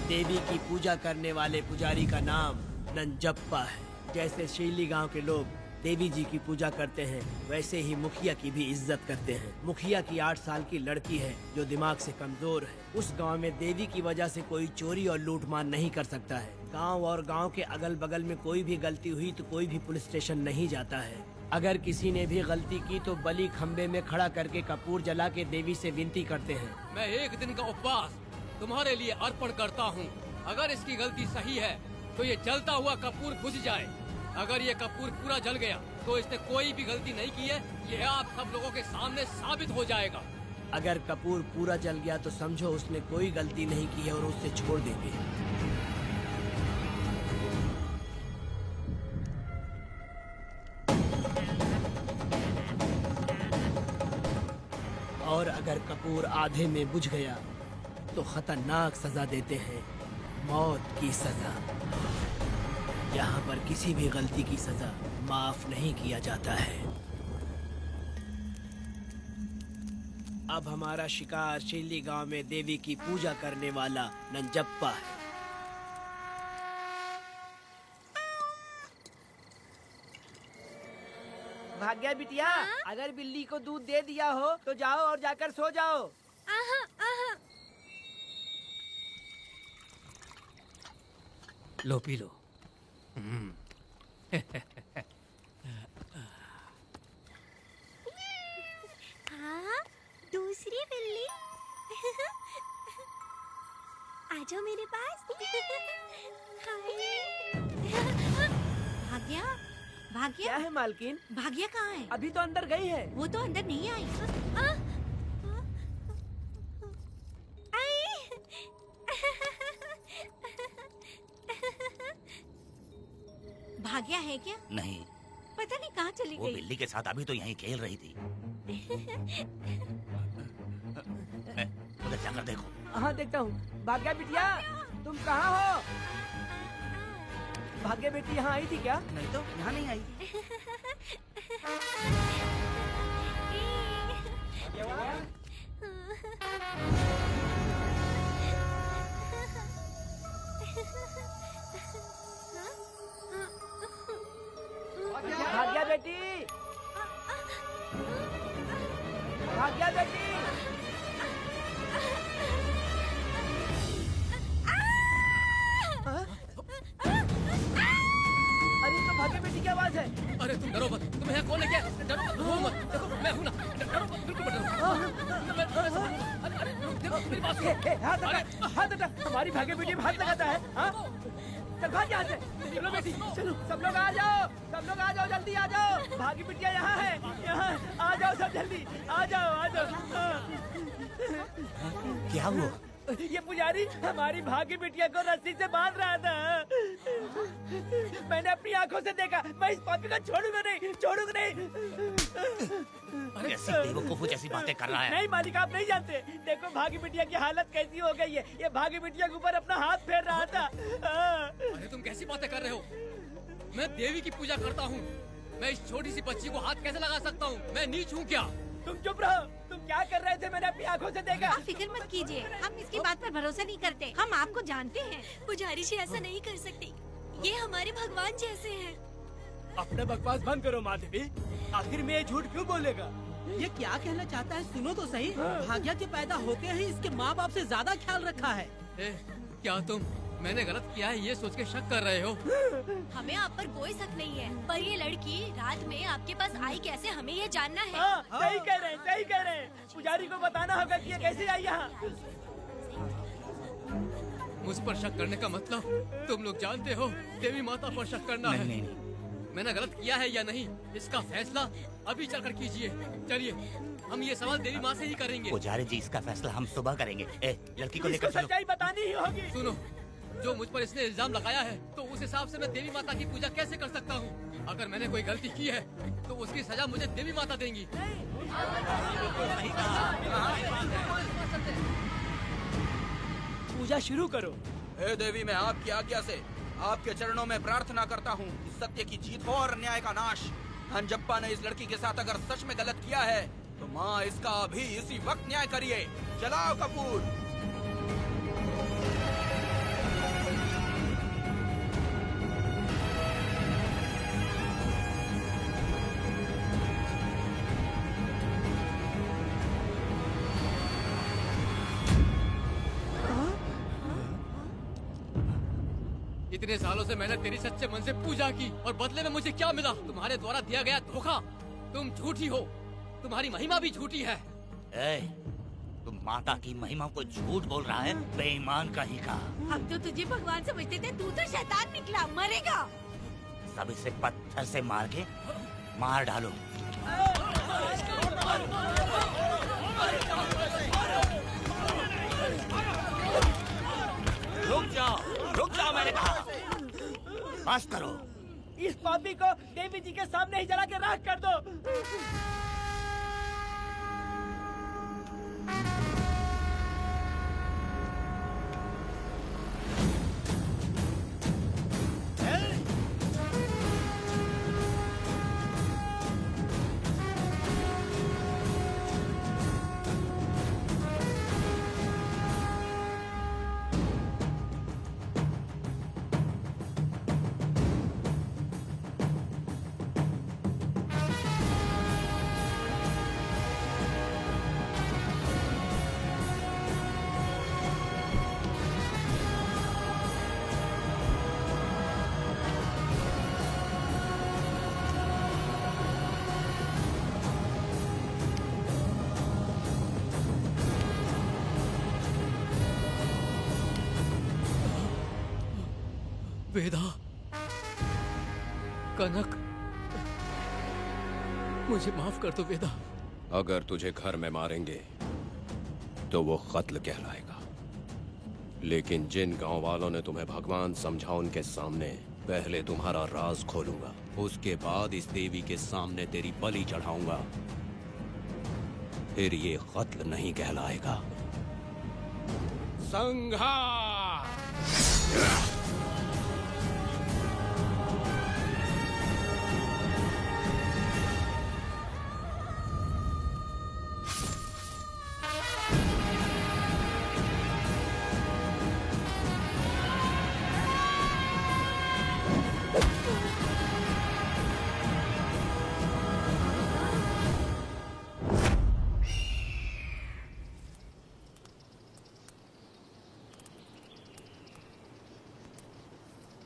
देवी की पूजा करने वाले पुजारी का नाम नंजप्पा है। जैसे शिरली गांव के लोग देवी जी की पूजा करते हैं, वैसे ही मुखिया की भी इज्जत करते हैं। मुखिया की 8 साल की लड़की है जो दिमाग से कमजोर है। उस गांव में देवी की वजह से कोई चोरी और लूटमार नहीं कर सकता है। गांव और गांव के अगल बगल में कोई भी गलती हुई तो कोई भी पुलिस स्टेशन नहीं जाता है। अगर किसी ने भी गलती की तो बलि खम्बे में खड़ा करके कपूर जला के देवी से विनती करते हैं। मैं 1 दिन का उपवास तुम्हारे लिए अर्पण करता हूँ। अगर इसकी गलती सही है तो ये जलता हुआ कपूर बुझ जाए। अगर ये कपूर पूरा जल गया तो इसने कोई भी गलती नहीं की है, ये आप सब लोगों के सामने साबित हो जाएगा। अगर कपूर पूरा जल गया तो समझो उसने कोई गलती नहीं की है और उसे छोड़ देंगे। और अगर कपूर आधे में बुझ गया तो खतरनाक सजा देते हैं, मौत की सजा। यहाँ पर किसी भी गलती की सजा माफ नहीं किया जाता है। अब हमारा शिकार शिरली गांव में देवी की पूजा करने वाला नंजप्पा है। भाग्या बिटिया, अगर बिल्ली को दूध दे दिया हो तो जाओ और जाकर सो जाओ। लो पी लो। हाँ, दूसरी बिल्ली। आ जाओ मेरे पास। भाग्या, भाग्या क्या है मालकिन? भाग्या कहाँ है? अभी तो अंदर गई है। वो तो अंदर नहीं आई। भाग्या है क्या? नहीं, पता नहीं कहाँ चली वो गई। बिल्ली के साथ अभी तो यहीं खेल रही थी। उधर जाकर देखो। हाँ देखता हूँ। भाग्या बिटिया, तुम कहाँ हो? भाग्या बेटी यहाँ आई थी क्या? नहीं तो यहाँ नहीं आई। भाग्या बेटी, भाग गया बेटी। अरे तो भागे बेटी की आवाज है। अरे तुम डरो मत, तुम यहाँ कौन है क्या? डरो मत, रो मत, देखो मैं हूँ ना, डरो मत, बिल्कुल मत डरो। अरे देखो मेरी बात सुनो। हाथ हटा, हमारी भागे बेटी में हाथ लगाता है। हाँ? चल भाग यहाँ से। चलो बेटी, चलो सब लोग आ जाओ, सब लोग आ जाओ, जल्दी आ जाओ। भागी बिटिया यहाँ है, यहाँ आ जाओ सब जल्दी, आ जाओ, आ जाओ। क्या हुआ? ये पुजारी हमारी भागी बिटिया को रस्सी से बांध रहा था। मैंने अपनी आंखों से देखा। मैं इस पापी को छोड़ूंगा नहीं, छोड़ूंगा नहीं। कैसी बेवकूफों जैसी बातें कर रहा है? नहीं मालिक, आप नहीं जानते। देखो भागी बिटिया की हालत कैसी हो गई है। ये भागी बिटिया के ऊपर अपना हाथ फेर रहा था। अरे तुम कैसी बातें कर रहे हो? मैं देवी की पूजा करता हूँ। मैं इस छोटी सी बच्ची को हाथ कैसे लगा सकता हूँ? मैं नीच हूँ क्या? तुम चुप रहो। तुम क्या कर रहे थे? मैंने अपनी आंखों से देखा। आप फिक्र मत कीजिए, हम इसकी बात पर भरोसा नहीं करते। हम आपको जानते हैं। पुजारी जी ऐसा नहीं कर सकती, ये हमारे भगवान जैसे हैं। अपना बकवास बंद करो माँ देवी। आखिर में ये झूठ क्यों बोलेगा? ये क्या कहना चाहता है? सुनो तो सही। भाग्या के पैदा होते ही इसके माँ बाप से ज्यादा ख्याल रखा है। क्या तुम मैंने गलत किया है ये सोच के शक कर रहे हो? हमें आप पर कोई शक नहीं है, पर ये लड़की रात में आपके पास आई कैसे, हमें ये जानना है। सही कह रहे हैं, सही कह रहे हैं। पुजारी को बताना होगा कि ये कैसे आई यहाँ। मुझ पर शक करने का मतलब तुम लोग जानते हो देवी माता पर शक करना है। मैंने गलत किया है या नहीं, इसका फैसला अभी चलकर कीजिए। चलिए हम ये सवाल देवी माँ से ही करेंगे। पुजारी जी इसका फैसला हम सुबह करेंगे। लड़की को इसको लेकर चलो। सच्चाई बतानी ही होगी। सुनो, जो मुझ पर इसने इल्जाम लगाया है तो उस हिसाब से मैं देवी माता की पूजा कैसे कर सकता हूँ? अगर मैंने कोई गलती की है तो उसकी सजा मुझे देवी माता देंगी। पूजा शुरू करो। हे देवी, मैं आपकी आज्ञा से आपके चरणों में प्रार्थना करता हूँ कि सत्य की जीत हो और अन्याय का नाश। हंजप्पा ने इस लड़की के साथ अगर सच में गलत किया है तो माँ इसका अभी इसी वक्त न्याय करिए। जलाओ कपूर। इतने सालों से मैंने तेरी सच्चे मन से पूजा की और बदले में मुझे क्या मिला? तुम्हारे द्वारा दिया गया धोखा। तुम झूठी हो, तुम्हारी महिमा भी झूठी है। तुम माता की महिमा को झूठ बोल रहा है, बेईमान कहीं का। हम तो तुझे भगवान समझते थे, तू तो शैतान निकला, मरेगा। सब इसे पत्थर से मार के मार डालो। रुक जाओ मैंने कहा। बस करो। इस पापी को देवी जी के सामने ही जला के राख कर दो। वेदा, कनक, मुझे माफ कर दो वेदा। अगर तुझे घर में मारेंगे तो वो कत्ल कहलाएगा, लेकिन जिन गांव वालों ने तुम्हें भगवान समझा उनके सामने पहले तुम्हारा राज खोलूंगा, उसके बाद इस देवी के सामने तेरी बलि चढ़ाऊंगा, फिर ये कत्ल नहीं कहलाएगा। संघार!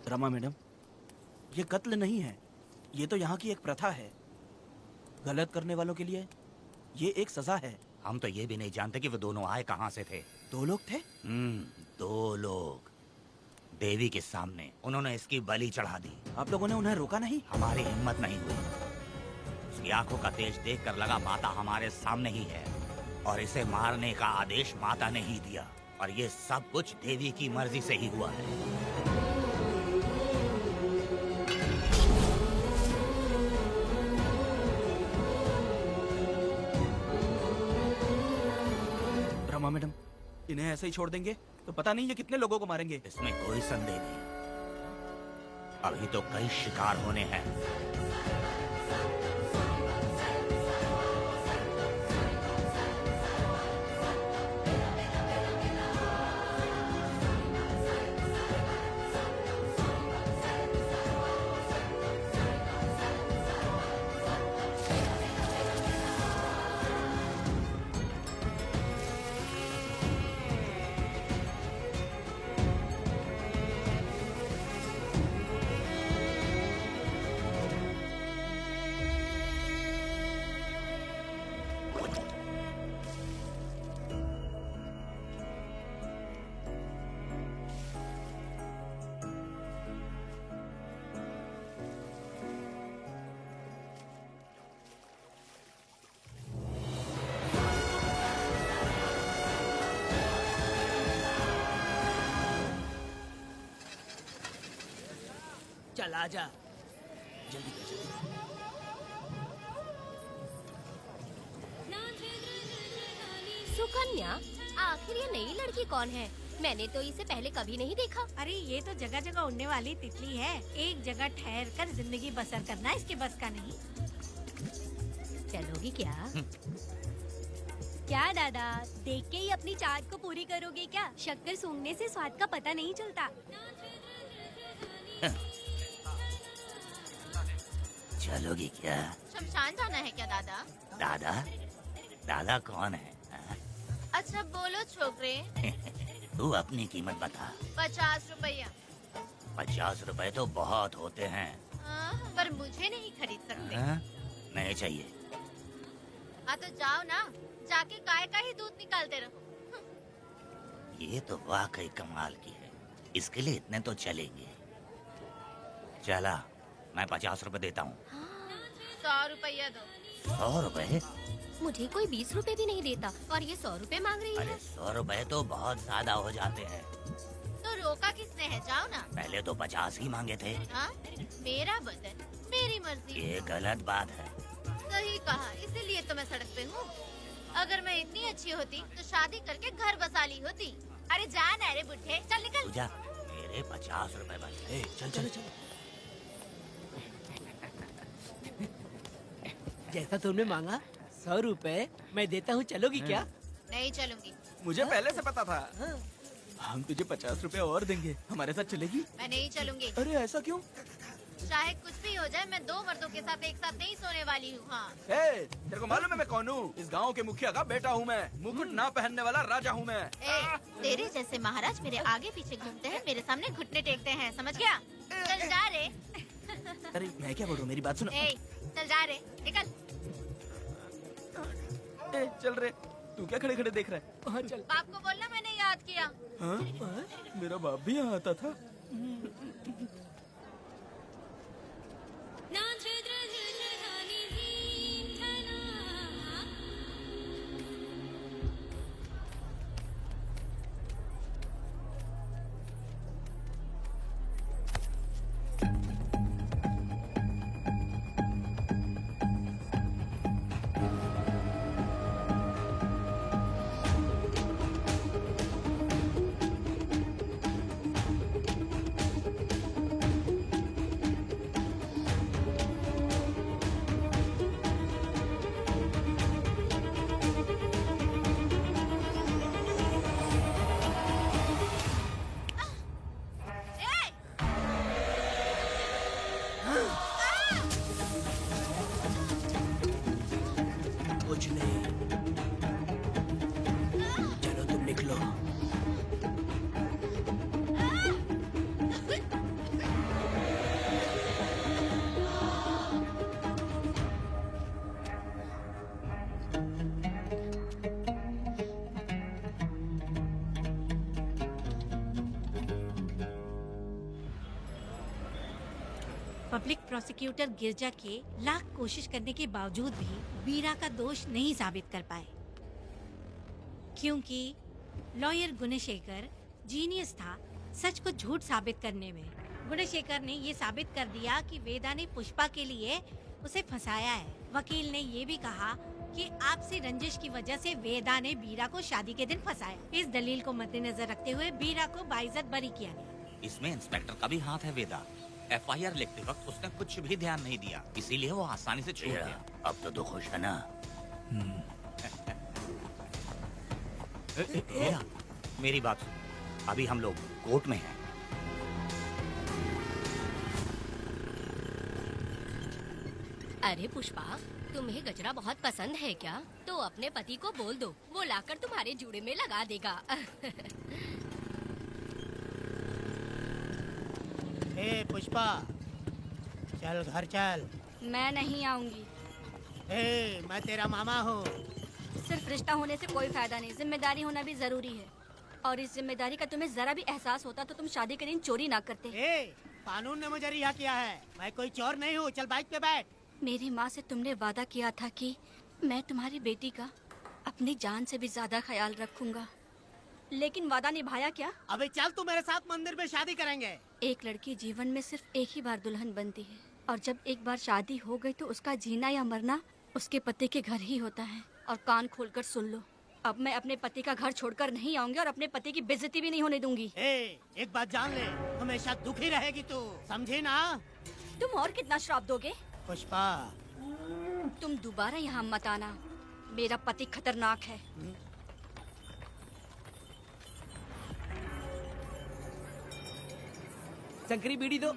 रमा मैडम, ये कत्ल नहीं है, ये तो यहाँ की एक प्रथा है। गलत करने वालों के लिए ये एक सजा है। हम तो ये भी नहीं जानते कि वो दोनों आए कहाँ से थे। 2 लोग थे? 2 लोग देवी के सामने, उन्होंने इसकी बलि चढ़ा दी। आप लोगों ने उन्हें रोका नहीं? हमारी हिम्मत नहीं हुई। उसकी आंखों का तेज देखकर लगा माता हमारे सामने ही है और इसे मारने का आदेश माता ने ही दिया, और ये सब कुछ देवी की मर्जी से ही हुआ है। रमा मैडम, इन्हें ऐसे ही छोड़ देंगे तो पता नहीं ये कितने लोगों को मारेंगे। इसमें कोई संदेह नहीं, अभी तो कई शिकार होने हैं। चल आजा, जल्दी कर जल्दी। सुकन्या, आखिर ये नई लड़की कौन है? मैंने तो इसे पहले कभी नहीं देखा। अरे ये तो जगह जगह उड़ने वाली तितली है। एक जगह ठहर कर जिंदगी बसर करना इसके बस का नहीं। चलोगी क्या? क्या दादा, देख के ही अपनी चाट को पूरी करोगे क्या? शक्कर सूंघने से स्वाद का पता नहीं चलता। चलोगी क्या? शमशान जाना है क्या दादा? दादा? दादा कौन है? अच्छा बोलो छोकरे। तू अपनी कीमत बता। 50 रुपया। 50 रुपए तो बहुत होते हैं। पर मुझे नहीं खरीद सकते। नहीं चाहिए। हाँ तो जाओ ना, जाके गाय का ही दूध निकालते रहो। ये तो वाकई कमाल की है, इसके लिए इतने तो चलेंगे। चला, मैं 50 रुपए देता हूँ। 100 रुपया दो। 100 रुपए? मुझे कोई 20 रुपए भी नहीं देता और ये 100 रुपए मांग रही है। अरे 100 रुपए तो बहुत ज्यादा हो जाते हैं। तो रोका किसने है? जाओ ना। पहले तो 50 ही मांगे थे। हाँ? मेरा बदन, मेरी मर्जी। ये गलत बात है। सही कहा, इसीलिए तो मैं सड़क पे हूँ। अगर मैं इतनी अच्छी होती तो शादी करके घर बसा ली होती। अरे जा ना रे बुढ़े, चल निकल। पूजा, मेरे 50 रुपए बच गए। चल चल चल। जैसा तुमने मांगा 100 रुपए मैं देता हूँ, चलोगी क्या? नहीं चलूंगी। मुझे पहले से पता था। हम तुझे 50 रुपए और देंगे, हमारे साथ चलेगी? मैं नहीं चलूंगी। अरे ऐसा क्यों? चाहे कुछ भी हो जाए, मैं 2 मर्दों के साथ एक साथ नहीं सोने वाली हूँ। हाँ। तेरे को मालूम है मैं कौन हूँ? इस गांव के मुखिया का बेटा हूँ मैं। मुकुट ना पहनने वाला राजा हूँ मैं। तेरे जैसे महाराज मेरे आगे पीछे घूमते हैं, मेरे सामने घुटने टेकते हैं, समझ गया? चल जा रे। अरे मैं क्या बोल रहा हूँ, मेरी बात सुनो। चल जा रे, निकल। चल रे, तू क्या खड़े खड़े देख रहा है? हाँ चल। बाप को बोलना मैंने याद किया। हाँ? मेरा बाप भी यहाँ आता था। कुछ नहीं, चलो तुम निकलो। पब्लिक प्रोसिक्यूटर गिरजा के लाख कोशिश करने के बावजूद भी वीरा का दोष नहीं साबित कर पाए, क्योंकि लॉयर गुणशेखर जीनियस था सच को झूठ साबित करने में। गुणशेखर ने ये साबित कर दिया कि वेदा ने पुष्पा के लिए उसे फंसाया है। वकील ने ये भी कहा कि आपसी रंजिश की वजह से वेदा ने वीरा को शादी के दिन फंसाया। इस दलील को मद्देनजर रखते हुए वीरा को बाइज्जत बरी किया गया। इसमें इंस्पेक्टर का भी हाथ है वेदा। एफआईआर लिखते वक्त उसने कुछ भी ध्यान नहीं दिया, इसीलिए वो आसानी से छूट गया। अब तो तू खुश है ना? वेदा, मेरी बात सुन, अभी हम लोग कोर्ट में हैं। अरे पुष्पा, तुम्हें गजरा बहुत पसंद है क्या? तो अपने पति को बोल दो, वो लाकर तुम्हारे जूड़े में लगा देगा। ए पुष्पा, चल घर चल। मैं नहीं आऊंगी। ए, मैं तेरा मामा हूँ। सिर्फ रिश्ता होने से कोई फायदा नहीं, जिम्मेदारी होना भी जरूरी है। और इस जिम्मेदारी का तुम्हें जरा भी एहसास होता तो तुम शादी के दिन चोरी ना करते। ए, कानून ने मुझे रिहा किया है, मैं कोई चोर नहीं हूँ। चल बाइक पे बैठ। मेरी माँ से तुमने वादा किया था कि मैं तुम्हारी बेटी का अपनी जान से भी ज्यादा ख्याल रखूंगा, लेकिन वादा निभाया क्या? अबे चल, तू मेरे साथ मंदिर में शादी करेंगे। एक लड़की जीवन में सिर्फ एक ही बार दुल्हन बनती है, और जब एक बार शादी हो गई तो उसका जीना या मरना उसके पति के घर ही होता है। और कान खोलकर सुन लो, अब मैं अपने पति का घर छोड़कर नहीं आऊंगी और अपने पति की बेइज्जती भी नहीं होने दूंगी। एक बात जान ले, हमेशा दुखी रहेगी तू, समझी ना? तुम और कितना श्राप दोगे? पुष्पा, तुम दोबारा यहाँ मत आना, मेरा पति खतरनाक है। शंकरी बीड़ी दो।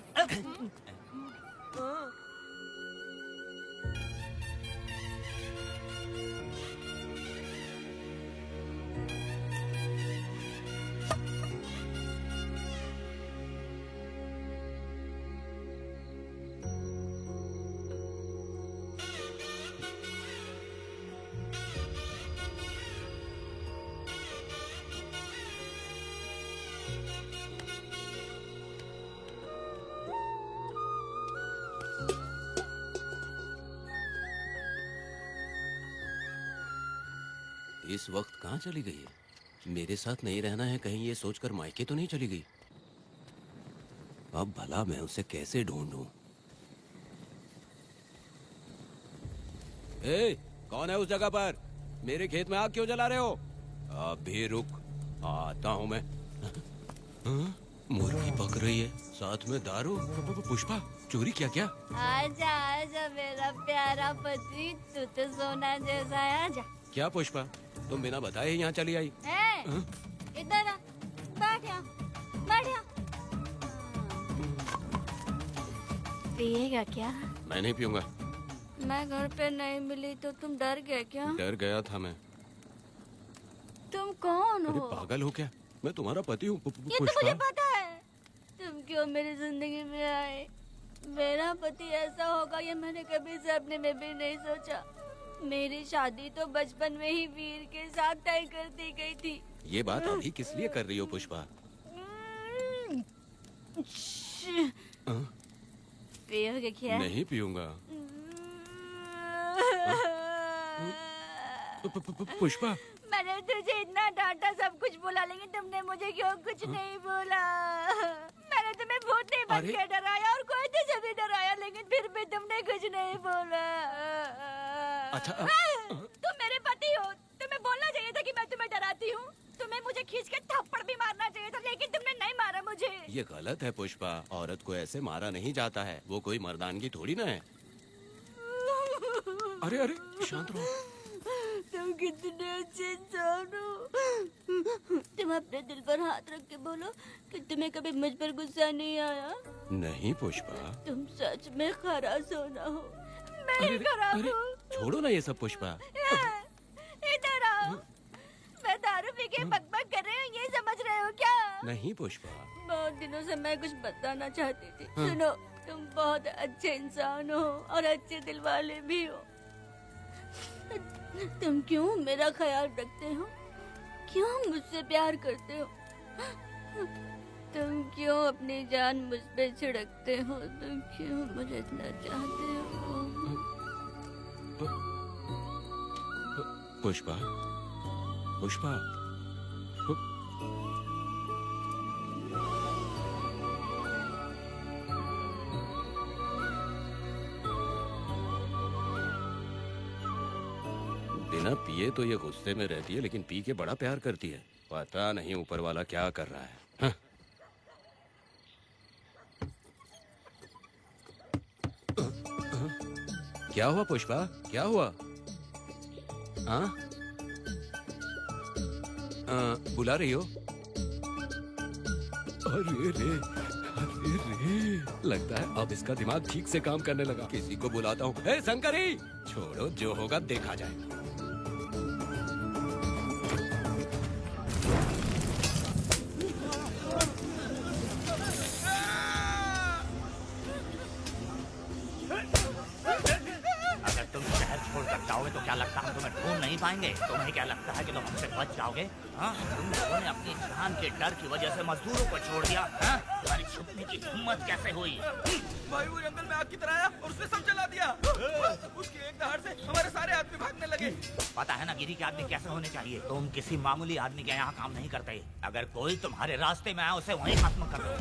इस वक्त कहाँ चली गई है? मेरे साथ नहीं रहना है कहीं ये सोचकर मायके तो नहीं चली गई? अब भला मैं उसे कैसे ढूंढूं? ए, कौन है उस जगह पर? मेरे खेत में आग क्यों जला रहे हो? अभी रुक, आता हूँ मैं। हाँ? मुर्गी पक रही है, साथ में दारू। पुष्पा, चोरी क्या? क्या? आजा आजा मेरा प्यारा पति, तू तो सोना जैसा है। आजा। क्या पुष्पा, तुम बिना बताए ही यहाँ चली आई? इधर आ, बैठ यहाँ, बैठ यहाँ। पिएगा क्या? मैं नहीं पीऊंगा। मैं घर पे नहीं मिली तो तुम डर गए क्या? डर गया था मैं। तुम कौन अरे हो? पागल हो क्या? मैं तुम्हारा पति हूँ। ये तो मुझे पता है। तुम क्यों मेरी जिंदगी में आए? मेरा पति ऐसा होगा ये मैंने कभी सपने में भी नहीं सोचा। मेरी शादी तो बचपन में ही वीर के साथ तय कर दी गई थी। ये बात अभी किस लिए कर रही हो पुष्पा? पियोगे क्या? नहीं पीऊंगा। पुष्पा, मैंने तुझे इतना डांटा, सब कुछ बोला, लेकिन तुमने मुझे क्यों कुछ नहीं बोला? मैंने तुम्हें भूत नहीं बन के डराया और कोई तुझे भी डराया, लेकिन फिर भी तुमने कुछ नहीं बोला। अच्छा, तुम मेरे पति हो, तुम्हें बोलना चाहिए था कि मैं तुम्हें डराती हूँ। तुम्हें मुझे खींच के थप्पड़ भी मारना चाहिए था, लेकिन तुमने नहीं मारा मुझे। ये गलत है पुष्पा, औरत को ऐसे मारा नहीं जाता है, वो कोई मर्दानगी थोड़ी ना है। अरे अरे शांत रहो। तुम कितने अच्छे इंसान हो। तुम अपने दिल पर हाथ रख के बोलो कि तुम्हें कभी मुझ पर गुस्सा नहीं आया। नहीं पुष्पा, तुम सच में खरा सोना हो। मैं ही खराब हूँ। छोड़ो ना ये सब पुष्पा। इधर आओ। मैं दारू पी के बकबक कर रही हूँ, ये समझ रहे हो क्या? नहीं पुष्पा। बहुत दिनों से मैं कुछ बताना चाहती थी। सुनो, तुम बहुत अच्छे इंसान हो और अच्छे दिल वाले भी हो। तुम क्यों मेरा ख्याल रखते हो? क्यों मुझसे प्यार करते हो? तुम क्यों अपनी जान मुझ पे छिड़कते हो? तुम क्यों मुझे इतना चाहते हो? पुष्पा, पुष्पा, बिना पिए तो ये गुस्से में रहती है, लेकिन पी के बड़ा प्यार करती है। पता नहीं ऊपर वाला क्या कर रहा है। हाँ? क्या हुआ पुष्पा, क्या हुआ? हाँ? बुला रही हो? अरे रे, अरे रे, लगता है अब इसका दिमाग ठीक से काम करने लगा। किसी को बुलाता हूँ। ए शंकरी, छोड़ो, जो होगा देखा जाएगा। अगर तुम शहर छोड़कर जाओगे तो क्या लगता है तुम्हें ढूंढ नहीं पाएंगे? तुम्हें क्या लगता है कि तुम हमसे बच जाओगे? हाँ? तुम लोगों ने अपनी जान के डर की वजह से मजदूरों को छोड़ दिया। हाँ? तुम्हारी छुपने की हिम्मत कैसे हुई? भाई वो जंगल में आग की तरह आया और उसने सब जला दिया। उसकी एक दहाड़ से हमारे सारे आदमी भागने लगे। पता है ना गिरी के आदमी कैसे होने चाहिए? तुम किसी मामूली आदमी के यहाँ काम नहीं करते। अगर कोई तुम्हारे रास्ते में आए उसे वहीं खत्म कर दो।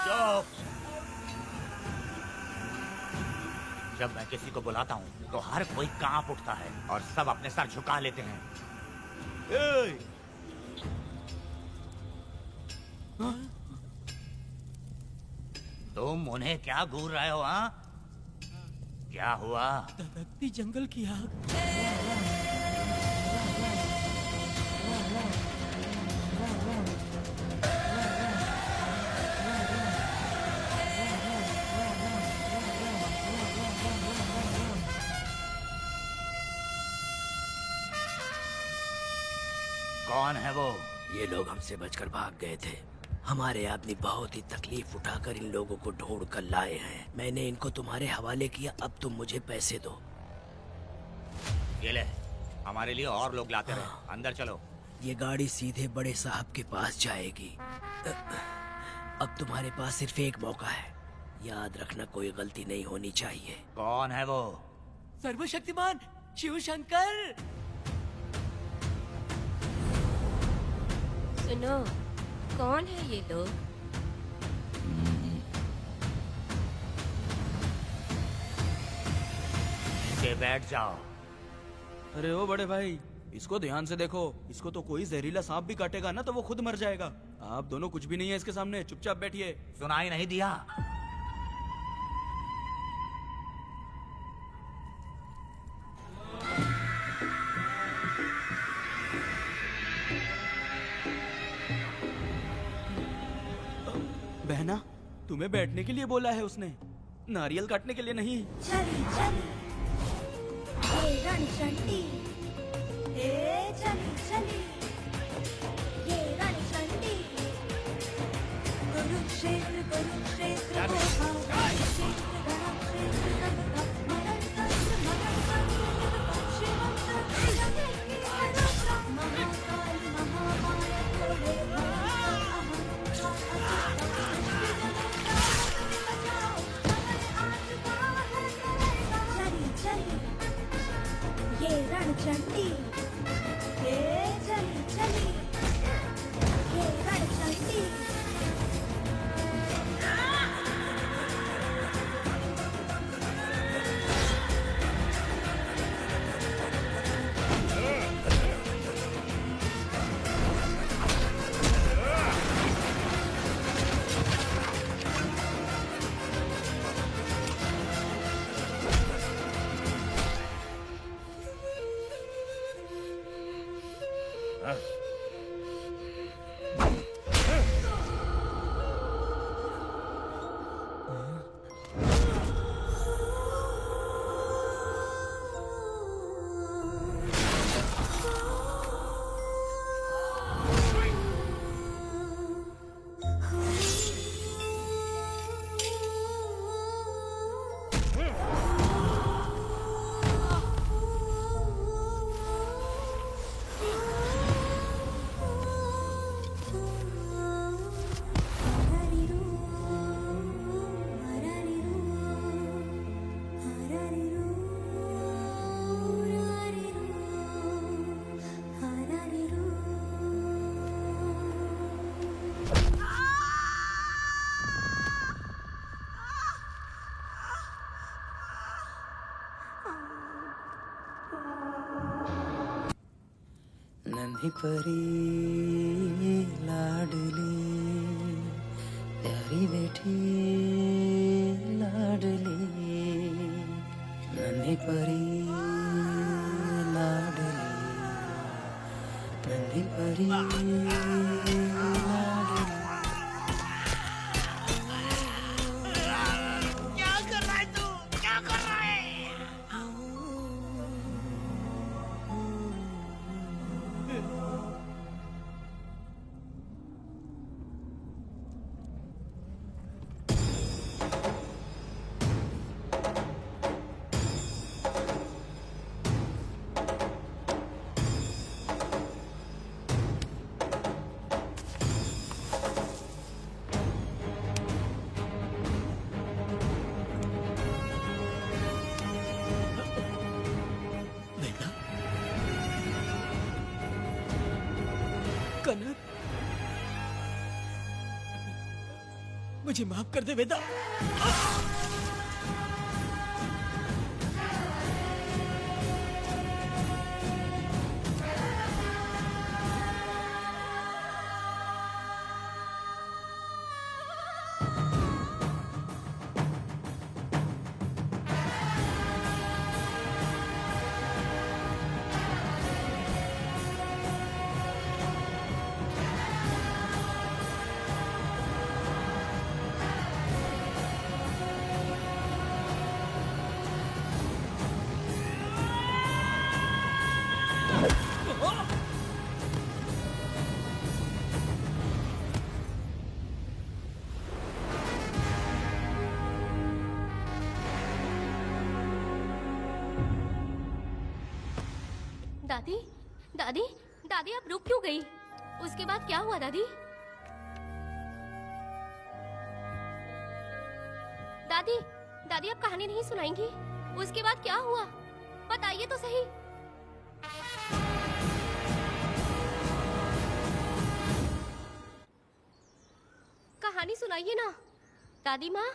चुप! जब मैं किसी को बुलाता हूँ तो हर कोई कांप उठता है और सब अपने सर झुका लेते हैं। तुम उन्हें क्या घूर रहे हो? हाँ, क्या हुआ? धधकती जंगल की आग। कौन है वो? ये लोग हमसे बचकर भाग गए थे। हमारे आदमी बहुत ही तकलीफ उठाकर इन लोगों को ढूंढ कर लाए हैं। मैंने इनको तुम्हारे हवाले किया, अब तुम मुझे पैसे दो। ये ले, हमारे लिए और लोग लाते रहे। अंदर चलो। ये गाड़ी सीधे बड़े साहब के पास जाएगी। अब तुम्हारे पास सिर्फ एक मौका है, याद रखना कोई गलती नहीं होनी चाहिए। कौन है वो? सर्वशक्तिमान शिव शंकर। सुनो, कौन है ये लोग? नीचे बैठ जाओ। अरे ओ बड़े भाई, इसको ध्यान से देखो। इसको तो कोई जहरीला सांप भी काटेगा ना तो वो खुद मर जाएगा। आप दोनों कुछ भी नहीं है इसके सामने, चुपचाप बैठिए। सुनाई नहीं दिया? बहना, तुम्हें बैठने के लिए बोला है उसने, नारियल काटने के लिए नहीं। चली चली ये रणचंडी, हे चली चली ये रणचंडी। कुरुक्षेत्र कुरुक्षेत्र ये रणचंडी, ये चली चली ये रणचंडी। नन्ही परी लाडली प्यारी बेटी लाडली नन्ही परी लाडली नन्ही परी लाडली। क्या कर रहा है तू? क्या कर रहा है? वेदा, कनक, मुझे माफ कर दे वेदा। दादी, दादी, दादी आप रुक क्यों गई? उसके बाद क्या हुआ दादी? दादी, दादी आप कहानी नहीं सुनाएंगी? उसके बाद क्या हुआ? बताइए तो सही। कहानी सुनाइए ना, दादी माँ।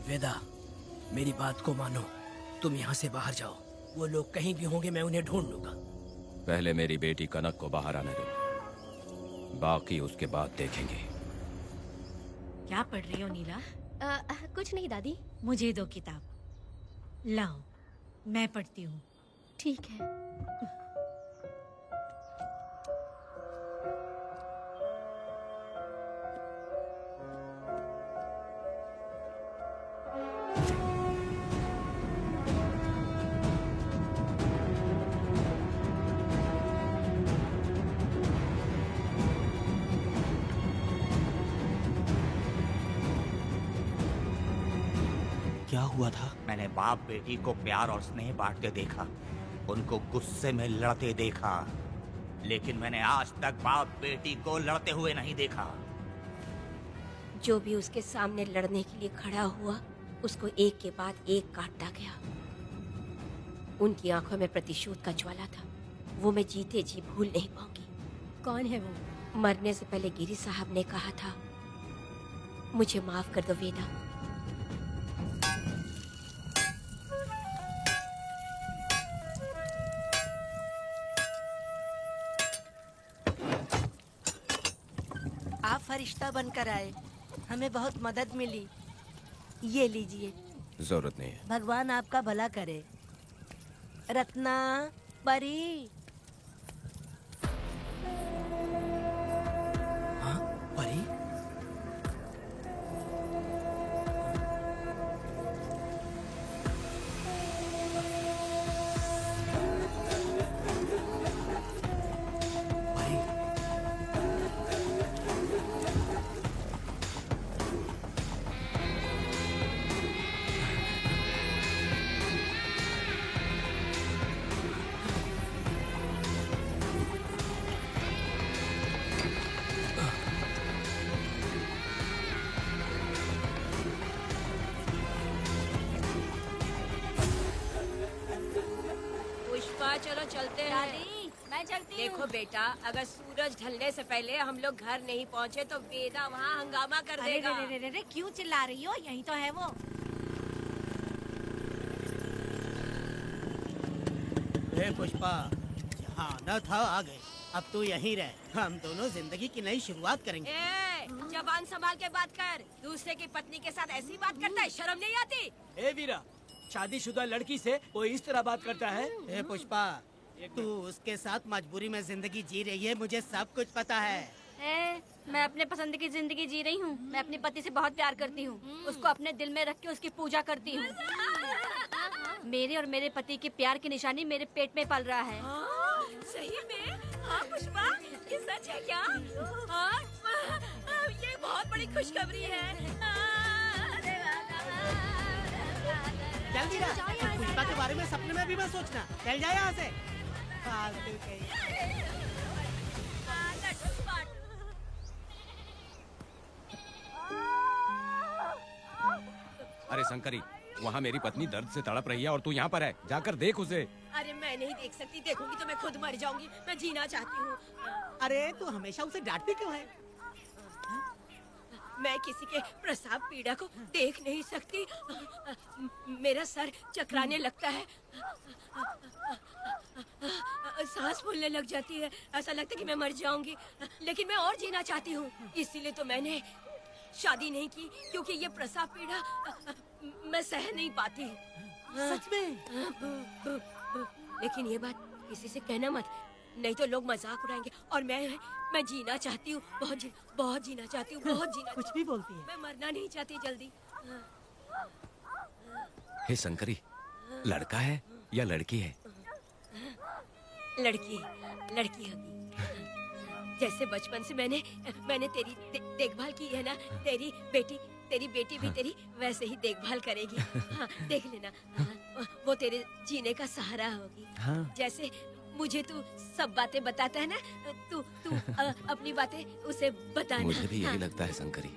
वेदा, मेरी बात को मानो, तुम यहाँ से बाहर जाओ। वो लोग कहीं भी होंगे, मैं उन्हें ढूंढ लूंगा। पहले मेरी बेटी कनक को बाहर आने दो, बाकी उसके बाद देखेंगे। क्या पढ़ रही हो नीला? कुछ नहीं दादी। मुझे दो किताब लाओ, मैं पढ़ती हूँ। ठीक है। क्या हुआ था? मैंने बाप बेटी को प्यार और स्नेह बांटते देखा, उनको गुस्से में लड़ते देखा, लेकिन मैंने आज तक बाप बेटी को लड़ते हुए नहीं देखा। जो भी उसके सामने लड़ने के लिए खड़ा हुआ, उसको एक के बाद एक काटता गया। उनकी आंखों में प्रतिशोध का ज्वाला था, वो मैं जीते जी भूल नहीं पाऊंगी। कौन है वो? मरने से पहले गिरी साहब ने कहा था, मुझे माफ कर दो वेदा। आप फरिश्ता बनकर आए, हमें बहुत मदद मिली। ये लीजिए। जरूरत नहीं है। भगवान आपका भला करे। रत्ना, परी। हाँ, परी? पुष्पा, चलो चलते हैं। दादी, मैं चलती हूँ। देखो बेटा, अगर सूरज ढलने से पहले हम लोग घर नहीं पहुँचे तो वेदा वहाँ हंगामा कर देगा। अरे क्यों चिल्ला रही हो? यही तो है वो। पुष्पा, यहाँ आना था आ गए। अब तू यहीं रह, हम दोनों जिंदगी की नई शुरुआत करेंगे। जबान संभाल के बात कर। दूसरे की पत्नी के साथ ऐसी बात करता है, शर्म नहीं आती? ए वीरा, शादीशुदा लड़की से कोई इस तरह बात करता है? ए पुष्पा, तू उसके साथ मजबूरी में जिंदगी जी रही है, मुझे सब कुछ पता है। मैं अपने पसंद की जिंदगी जी रही हूँ। मैं अपने पति से बहुत प्यार करती हूँ। उसको अपने दिल में रख के उसकी पूजा करती हूँ। मेरे और मेरे पति के प्यार की निशानी मेरे पेट में पल रहा है। सही में? हाँ पुष्पा, ये सच है क्या? हाँ, ये बहुत बड़ी खुशखबरी है। जल्दी रह, पुष्पा के बारे में सपने में भी मत सोचना। चल जा यहाँ से। फालतू कहीं। अरे शंकरी, वहाँ मेरी पत्नी दर्द से तड़प रही है और तू यहाँ पर है। जाकर देख उसे। अरे मैं नहीं देख सकती, देखूंगी तो मैं खुद मर जाऊंगी। मैं जीना चाहती हूँ। अरे तू हमेशा उसे डांटती क्यों है? मैं किसी के प्रसाव पीड़ा को देख नहीं सकती। मेरा सर चकराने लगता है, सांस फूलने लग जाती है, ऐसा लगता है कि मैं मर जाऊंगी। लेकिन मैं और जीना चाहती हूँ, इसीलिए तो मैंने शादी नहीं की, क्योंकि ये प्रसाव पीड़ा मैं सह नहीं पाती। सच में? लेकिन ये बात किसी से कहना मत, नहीं तो लोग मजाक उड़ाएंगे। और मैं जीना चाहती हूँ, बहुत जीना चाहती हूँ, बहुत जीना। कुछ भी बोलती है। मैं मरना नहीं चाहती जल्दी। हे शंकरी, लड़का है या लड़की है? लड़की होगी। जैसे बचपन से मैंने तेरी देखभाल की है ना, तेरी बेटी भी तेरी वैसे ही देखभाल करेगी। हाँ, देख लेना। हाँ, वो तेरे जीने का सहारा होगी। हाँ। जैसे मुझे तू सब बातें बताता है ना, तू अपनी बातें उसे बताना। मुझे भी यही लगता है शंकरी।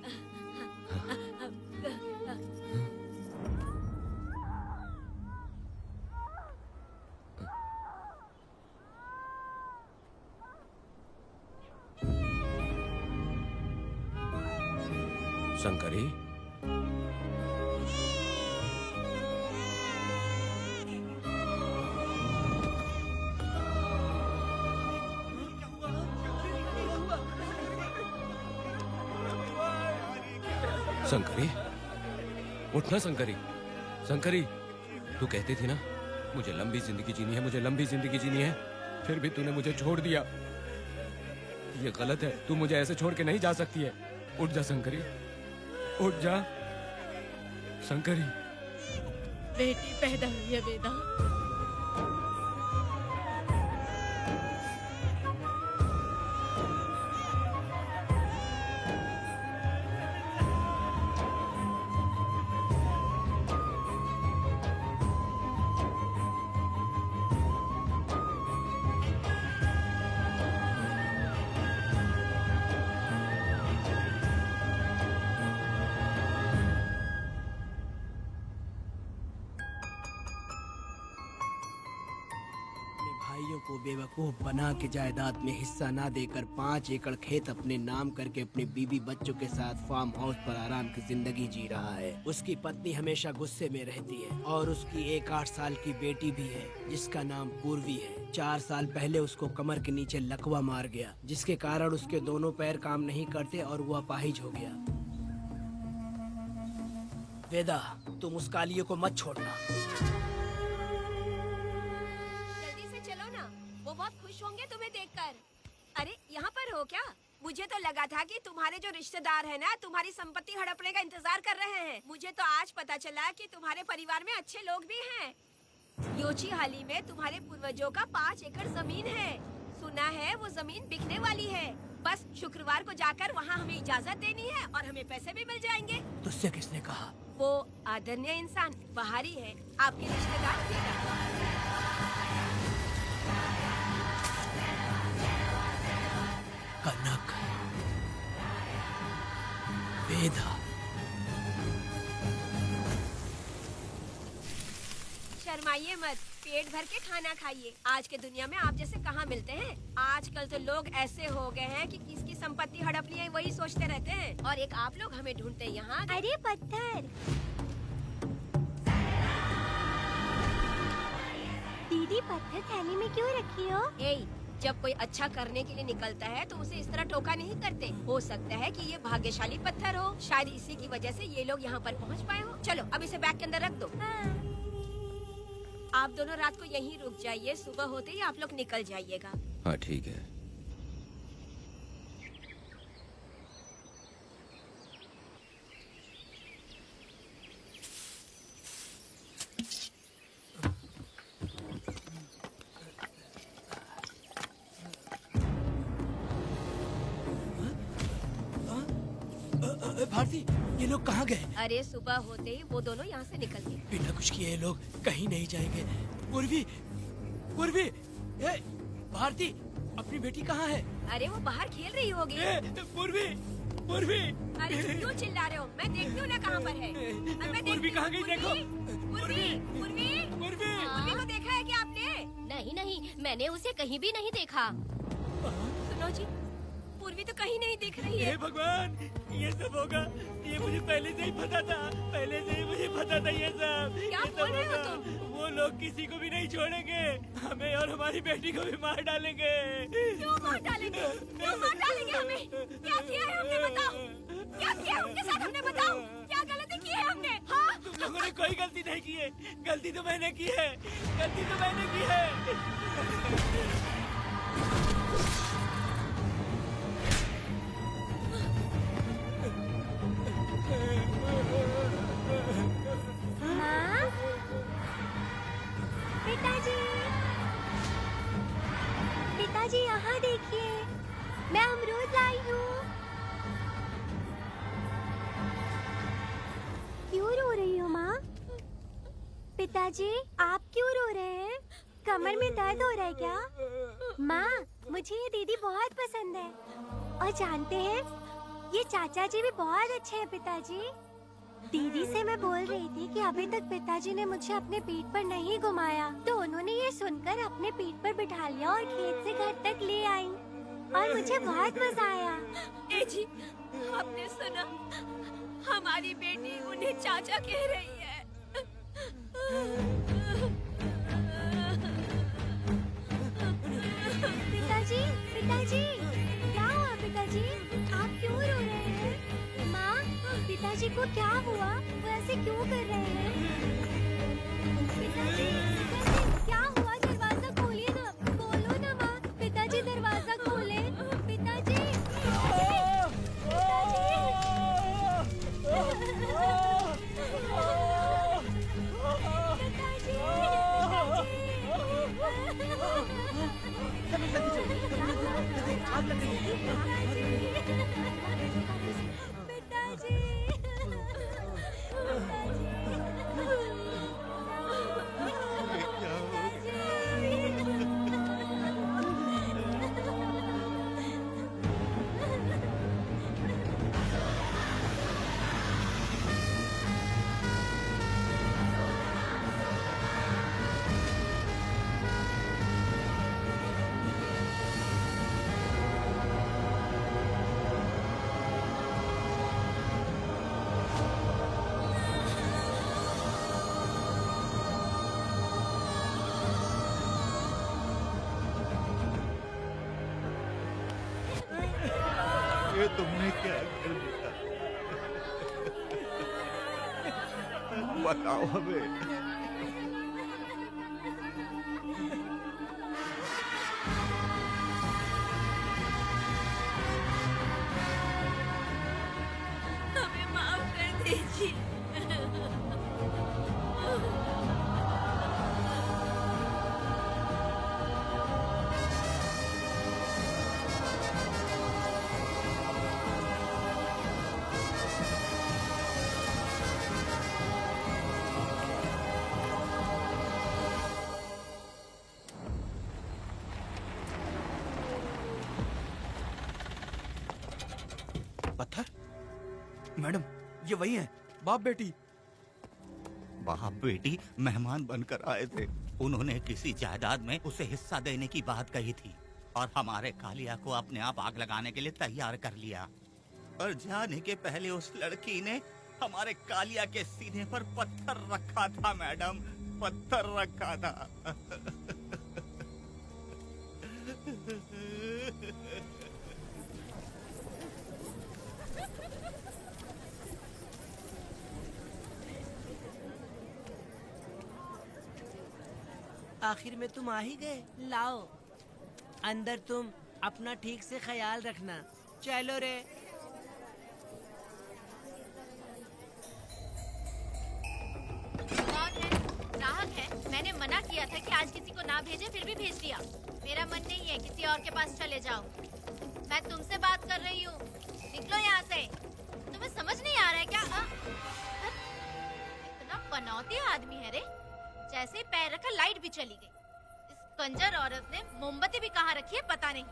शंकरी, शंकरी, उठना शंकरी। शंकरी, तू कहती थी ना मुझे लंबी जिंदगी जीनी है, मुझे लंबी जिंदगी जीनी है, फिर भी तूने मुझे छोड़ दिया। ये गलत है, तू मुझे ऐसे छोड़ के नहीं जा सकती है। उठ जा शंकरी, उठ जा शंकरी। बेटी पैदा हुई है वेदा। भाइयों को बेवकूफ बना के जायदाद में हिस्सा ना देकर 5 एकड़ खेत अपने नाम करके अपने बीवी बच्चों के साथ फार्म हाउस पर आराम की जिंदगी जी रहा है। उसकी पत्नी हमेशा गुस्से में रहती है और उसकी एक 8 साल की बेटी भी है जिसका नाम पूर्वी है। 4 साल पहले उसको कमर के नीचे लकवा मार गया, जिसके कारण उसके दोनों पैर काम नहीं करते और वो अपाहिज हो गया। वेदा, तुम उस कालिये को मत छोड़ना। होंगे तुम्हें देखकर। अरे यहाँ पर हो क्या? मुझे तो लगा था कि तुम्हारे जो रिश्तेदार हैं ना, तुम्हारी संपत्ति हड़पने का इंतजार कर रहे हैं। मुझे तो आज पता चला कि तुम्हारे परिवार में अच्छे लोग भी हैं। योची हाली में तुम्हारे पूर्वजों का 5 एकड़ जमीन है। सुना है वो जमीन बिकने वाली है। बस शुक्रवार को जाकर वहाँ हमें इजाजत देनी है और हमें पैसे भी मिल जाएंगे। तुझसे किसने कहा? वो आदरणीय इंसान बाहरी है, आपके रिश्तेदार। कनक, वेदा, शर्माइए मत। पेट भर के खाना खाइए। आज के दुनिया में आप जैसे कहाँ मिलते हैं। आजकल तो लोग ऐसे हो गए हैं कि किसकी संपत्ति हड़प ली है वही सोचते रहते हैं। और एक आप लोग हमें ढूंढते हैं यहाँ। अरे पत्थर, दीदी पत्थर थैली में क्यों रखी हो? जब कोई अच्छा करने के लिए निकलता है तो उसे इस तरह टोका नहीं करते। हो सकता है कि ये भाग्यशाली पत्थर हो, शायद इसी की वजह से ये लोग यहाँ पर पहुँच पाए हो। चलो अब इसे बैग के अंदर रख दो। आप दोनों रात को यहीं रुक जाइए, सुबह होते ही आप लोग निकल जाइएगा। हाँ ठीक है। भारती, ये लोग कहाँ गए? अरे सुबह होते ही वो दोनों यहाँ से निकल गए। बिना कुछ किए ये लोग कहीं नहीं जाएंगे। पूर्वी, पूर्वी, ए, भारती, अपनी बेटी कहाँ है? अरे वो बाहर खेल रही होगी। पूर्वी, पूर्वी। अरे क्यों चिल्ला रहे हो? मैं देखती हूँ ना कहाँ पर है। मैं पूर्वी कहाँ गई देखो। पूर्वी, पूर्वी, पूर्वी, पूर्वी को देखा है क्या आपने? नहीं नहीं, मैंने उसे कहीं भी नहीं देखा। सुनो जी, पूर्वी तो कहीं नहीं दिख रही है। हे भगवान, ये सब होगा, ये मुझे पहले से ही पता था। पहले से ही मुझे पता था ये सब। क्या बोल रहे हो तुम? वो लोग किसी को भी नहीं छोड़ेंगे, हमें और हमारी बेटी को भी मार डालेंगे। क्यों मार डालेंगे? क्यों मार डालेंगे हमें? क्या किया है हमने बताओ? क्या किया है उनके साथ हमने बताओ? क्या गलती की है हमने? हाँ? तुम लोगों ने कोई गलती नहीं की है। गलती तो मैंने की है। गलती तो मैंने की है। माँ, पिताजी, पिताजी यहाँ देखिए, मैं अमरूद लाई हूँ। क्यों रो रही हो माँ? पिताजी, आप क्यों रो रहे हैं? कमर में दर्द हो रहा है क्या? माँ, मुझे ये दीदी बहुत पसंद है। और जानते हैं, ये चाचा जी भी बहुत अच्छे हैं पिताजी। दीदी से मैं बोल रही थी कि अभी तक पिताजी ने मुझे अपने पीठ पर नहीं घुमाया, तो उन्होंने ये सुनकर अपने पीठ पर बिठा लिया और खेत से घर तक ले आई और मुझे बहुत मजा आया। ए जी, आपने सुना? हमारी बेटी उन्हें चाचा कह रही है। पिताजी, पिताजी, क्या हुआ पिताजी? आप क्यों रो रहे हैं? माँ, पिताजी को क्या हुआ? वो ऐसे क्यों कर रहे हैं? पिताजी, पिताजी, क्या हुआ? दरवाजा खोलिए ना, खोलो ना माँ। पिताजी दरवाजा खोले। पिताजी, ये तुमने क्या कर दिया? बताओ हमें। हमें माफ कर दीजिए। पत्थर? मैडम, ये वही है, बाप बेटी। बाप बेटी मेहमान बनकर आए थे। उन्होंने किसी जायदाद में उसे हिस्सा देने की बात कही थी और हमारे कालिया को अपने आप आग लगाने के लिए तैयार कर लिया। और जाने के पहले उस लड़की ने हमारे कालिया के सीने पर पत्थर रखा था मैडम, पत्थर रखा था। आखिर में तुम आ ही गए। लाओ अंदर, तुम अपना ठीक से ख्याल रखना। चलो रे। कौन है? ग्राहक है। मैंने मना किया था कि आज किसी को ना भेजे, फिर भी भेज दिया। मेरा मन नहीं है, किसी और के पास चले जाओ। मैं तुमसे बात कर रही हूँ, निकलो यहाँ से। तुम्हें समझ नहीं आ रहा है क्या? इतना पनौती आदमी है रे, जैसे ही पैर रखा लाइट भी चली गई। इस कंजर औरत ने मोमबत्ती भी कहाँ रखी है पता नहीं।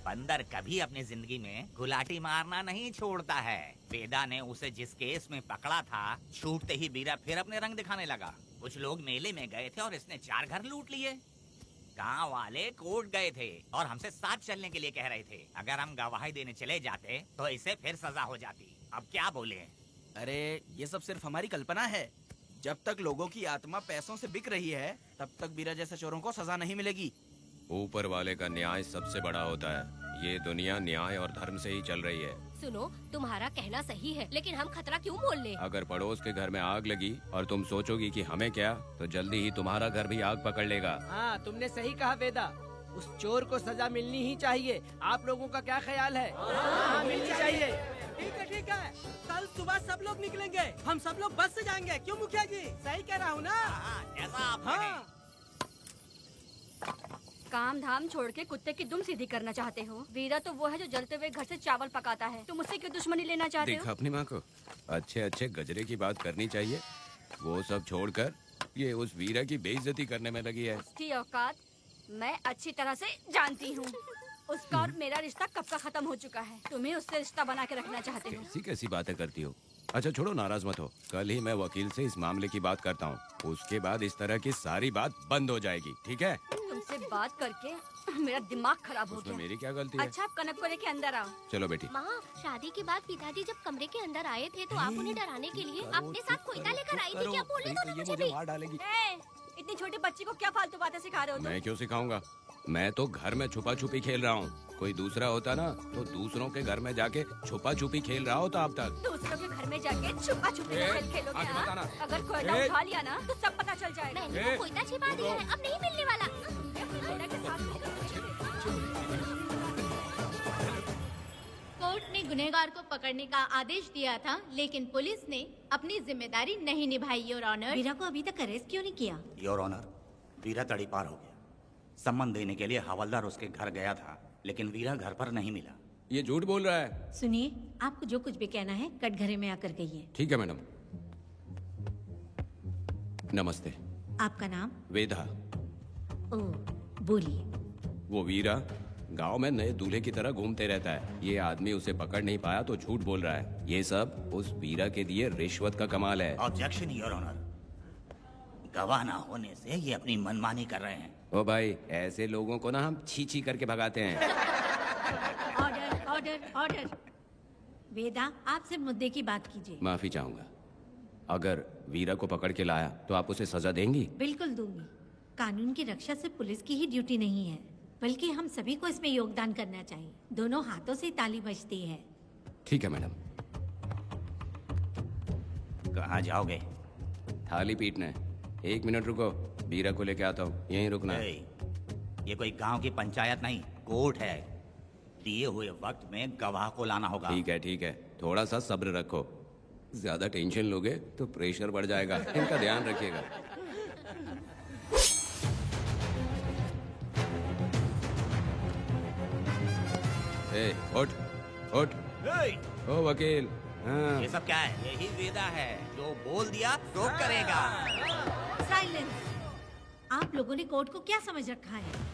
बंदर कभी अपनी जिंदगी में गुलाटी मारना नहीं छोड़ता है। वेदा ने उसे जिस केस में पकड़ा था, छूटते ही बीरा फिर अपने रंग दिखाने लगा। कुछ लोग मेले में गए थे और इसने 4 घर लूट लिए। गांव वाले कोर्ट गए थे और हमसे साथ चलने के लिए कह रहे थे। अगर हम गवाही देने चले जाते तो इसे फिर सजा हो जाती। अब क्या बोले? अरे ये सब सिर्फ हमारी कल्पना है। जब तक लोगों की आत्मा पैसों से बिक रही है, तब तक बीरा जैसे चोरों को सजा नहीं मिलेगी। ऊपर वाले का न्याय सबसे बड़ा होता है। ये दुनिया न्याय और धर्म से ही चल रही है। सुनो, तुम्हारा कहना सही है, लेकिन हम खतरा क्यों मोल ले? अगर पड़ोस के घर में आग लगी और तुम सोचोगी कि हमें क्या, तो जल्दी ही तुम्हारा घर भी आग पकड़ लेगा। हाँ, तुमने सही कहा वेदा। उस चोर को सजा मिलनी ही चाहिए। आप लोगों का क्या ख्याल है? हाँ, मिलनी चाहिए। ठीक है। कल सुबह सब लोग निकलेंगे। हम सब लोग बस से जाएंगे। क्यों मुखिया जी? सही कह रहा हूँ ना? ऐसा आप कहें। काम धाम छोड़ के कुत्ते की दुम सीधी करना चाहते हो? वीरा तो वो है जो जलते हुए घर से चावल पकाता है। तुम उससे क्यों दुश्मनी लेना चाहते हो? देखा अपनी माँ को, अच्छे अच्छे गजरे की बात करनी चाहिए। वो सब छोड़कर ये उस वीरा की बेइज्जती करने में लगी है। उसकी औकात मैं अच्छी तरह से जानती हूँ। उसका और मेरा रिश्ता कब का खत्म हो चुका है। तुम्हें उससे रिश्ता बना के रखना चाहते हो। कैसी कैसी बातें करती हो। अच्छा छोड़ो, नाराज मत हो। कल ही मैं वकील से इस मामले की बात करता हूँ। उसके बाद इस तरह की सारी बात बंद हो जाएगी, ठीक है? तुमसे बात करके मेरा दिमाग खराब हो उसमें गया। मेरी क्या गलती है? अच्छा, आप कनक को लेके अंदर आओ। चलो बेटी। माँ, शादी के बाद पिताजी जब कमरे के अंदर आए थे तो आप उन्हें डराने के लिए अपने साथ कोयता लेकर आई थी। क्या बोले तो मुझे भी? मार डालेगी। इतनी छोटी बच्ची को क्या फालतू बातें सिखा रहे हो तुम? मैं क्यों सिखाऊंगा? मैं तो घर में छुपा छुपी खेल रहा हूँ। कोई दूसरा होता ना तो दूसरों के घर में जाके छुपा छुपी खेल रहा होता अब तक। दूसरों के घर में जाके छुपा छुपी खेल खेलोगे? आगे बताना। अगर कोयला उठा लिया ना तो सब पता चल जाएगा। मैंने वो कोयता छिपा दिया है, अब नहीं मिलने वाला। कोर्ट ने गुनहगार को पकड़ने का आदेश दिया था, लेकिन पुलिस ने अपनी जिम्मेदारी नहीं निभाई। योर ऑनर, वीरा को अभी तक अरेस्ट क्यों नहीं किया? योर ऑनर, वीरा तड़ी पार हो गया। सम्मान देने के लिए हवलदार उसके घर गया था, लेकिन वीरा घर पर नहीं मिला। ये झूठ बोल रहा है। सुनिए, आपको जो कुछ भी कहना है कटघरे में आकर कहिए। ठीक है मैडम। नमस्ते। आपका नाम? वेदा। ओह, बोलिए। वो वीरा गांव में नए दूल्हे की तरह घूमते रहता है। ये आदमी उसे पकड़ नहीं पाया तो झूठ बोल रहा है। ये सब उस वीरा के दिए रिश्वत का कमाल है। ऑब्जेक्शन योर ऑनर, गवाह ना होने से ये अपनी मनमानी कर रहे हैं। ओ भाई, ऐसे लोगों को ना हम छी छी करके भगाते हैं। Order order order. वेदा, आपसे मुद्दे की बात कीजिए। माफी चाहूंगा। अगर वीरा को पकड़ के लाया तो आप उसे सजा देंगी? बिल्कुल दूंगी। कानून की रक्षा से पुलिस की ही ड्यूटी नहीं है, बल्कि हम सभी को इसमें योगदान करना चाहिए। दोनों हाथों से ताली बजती है। ठीक है मैडम। कहाँ जाओगे? थाली पीटना है। 1 मिनट रुको, वीरा को लेके आता हूँ। यहीं रुकना है। ये कोई गांव की पंचायत नहीं, कोर्ट है। दिए हुए वक्त में गवाह को लाना होगा। ठीक है, थोड़ा सा सब्र रखो। ज्यादा टेंशन लोगे तो प्रेशर बढ़ जाएगा, इनका ध्यान रखिएगा। ए, उठ। ओ वकील। हाँ। ये सब क्या है? यही वेदा है, जो बोल दिया तो करेगा। साइलेंस। आप लोगों ने कोर्ट को क्या समझ रखा है?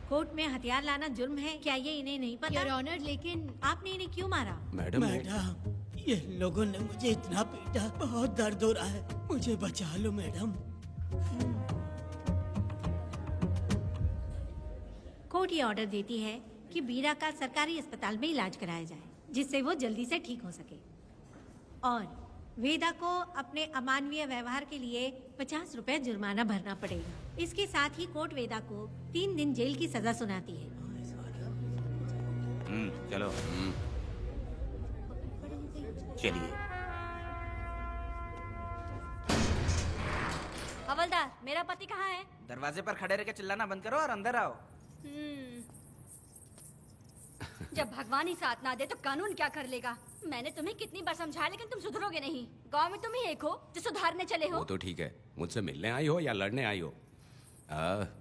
कोर्ट में हथियार लाना जुर्म है, क्या ये इन्हें नहीं पता? योर ऑनर, लेकिन आपने इन्हें क्यों मारा? मैडम ये लोगों ने मुझे इतना पीटा, बहुत दर्द हो रहा है, मुझे बचा लो मैडम। कोर्ट ये ऑर्डर देती है कि बीरा का सरकारी अस्पताल में इलाज कराया जाए, जिससे वो जल्दी से ठीक हो सके। और वेदा को अपने अमानवीय व्यवहार के लिए 50 रुपए जुर्माना भरना पड़ेगा। इसके साथ ही कोर्ट वेदा को 3 दिन जेल की सजा सुनाती है। चलो। चलिए। हवलदार, मेरा पति कहाँ है? दरवाजे पर खड़े रह के चिल्लाना बंद करो और अंदर आओ। जब भगवान ही साथ ना दे तो कानून क्या कर लेगा? मैंने तुम्हें कितनी बार समझाया, लेकिन तुम सुधरोगे नहीं। गांव में तुम ही एक हो जो सुधारने चले हो। वो तो ठीक है, मुझसे मिलने आई हो या लड़ने आई हो?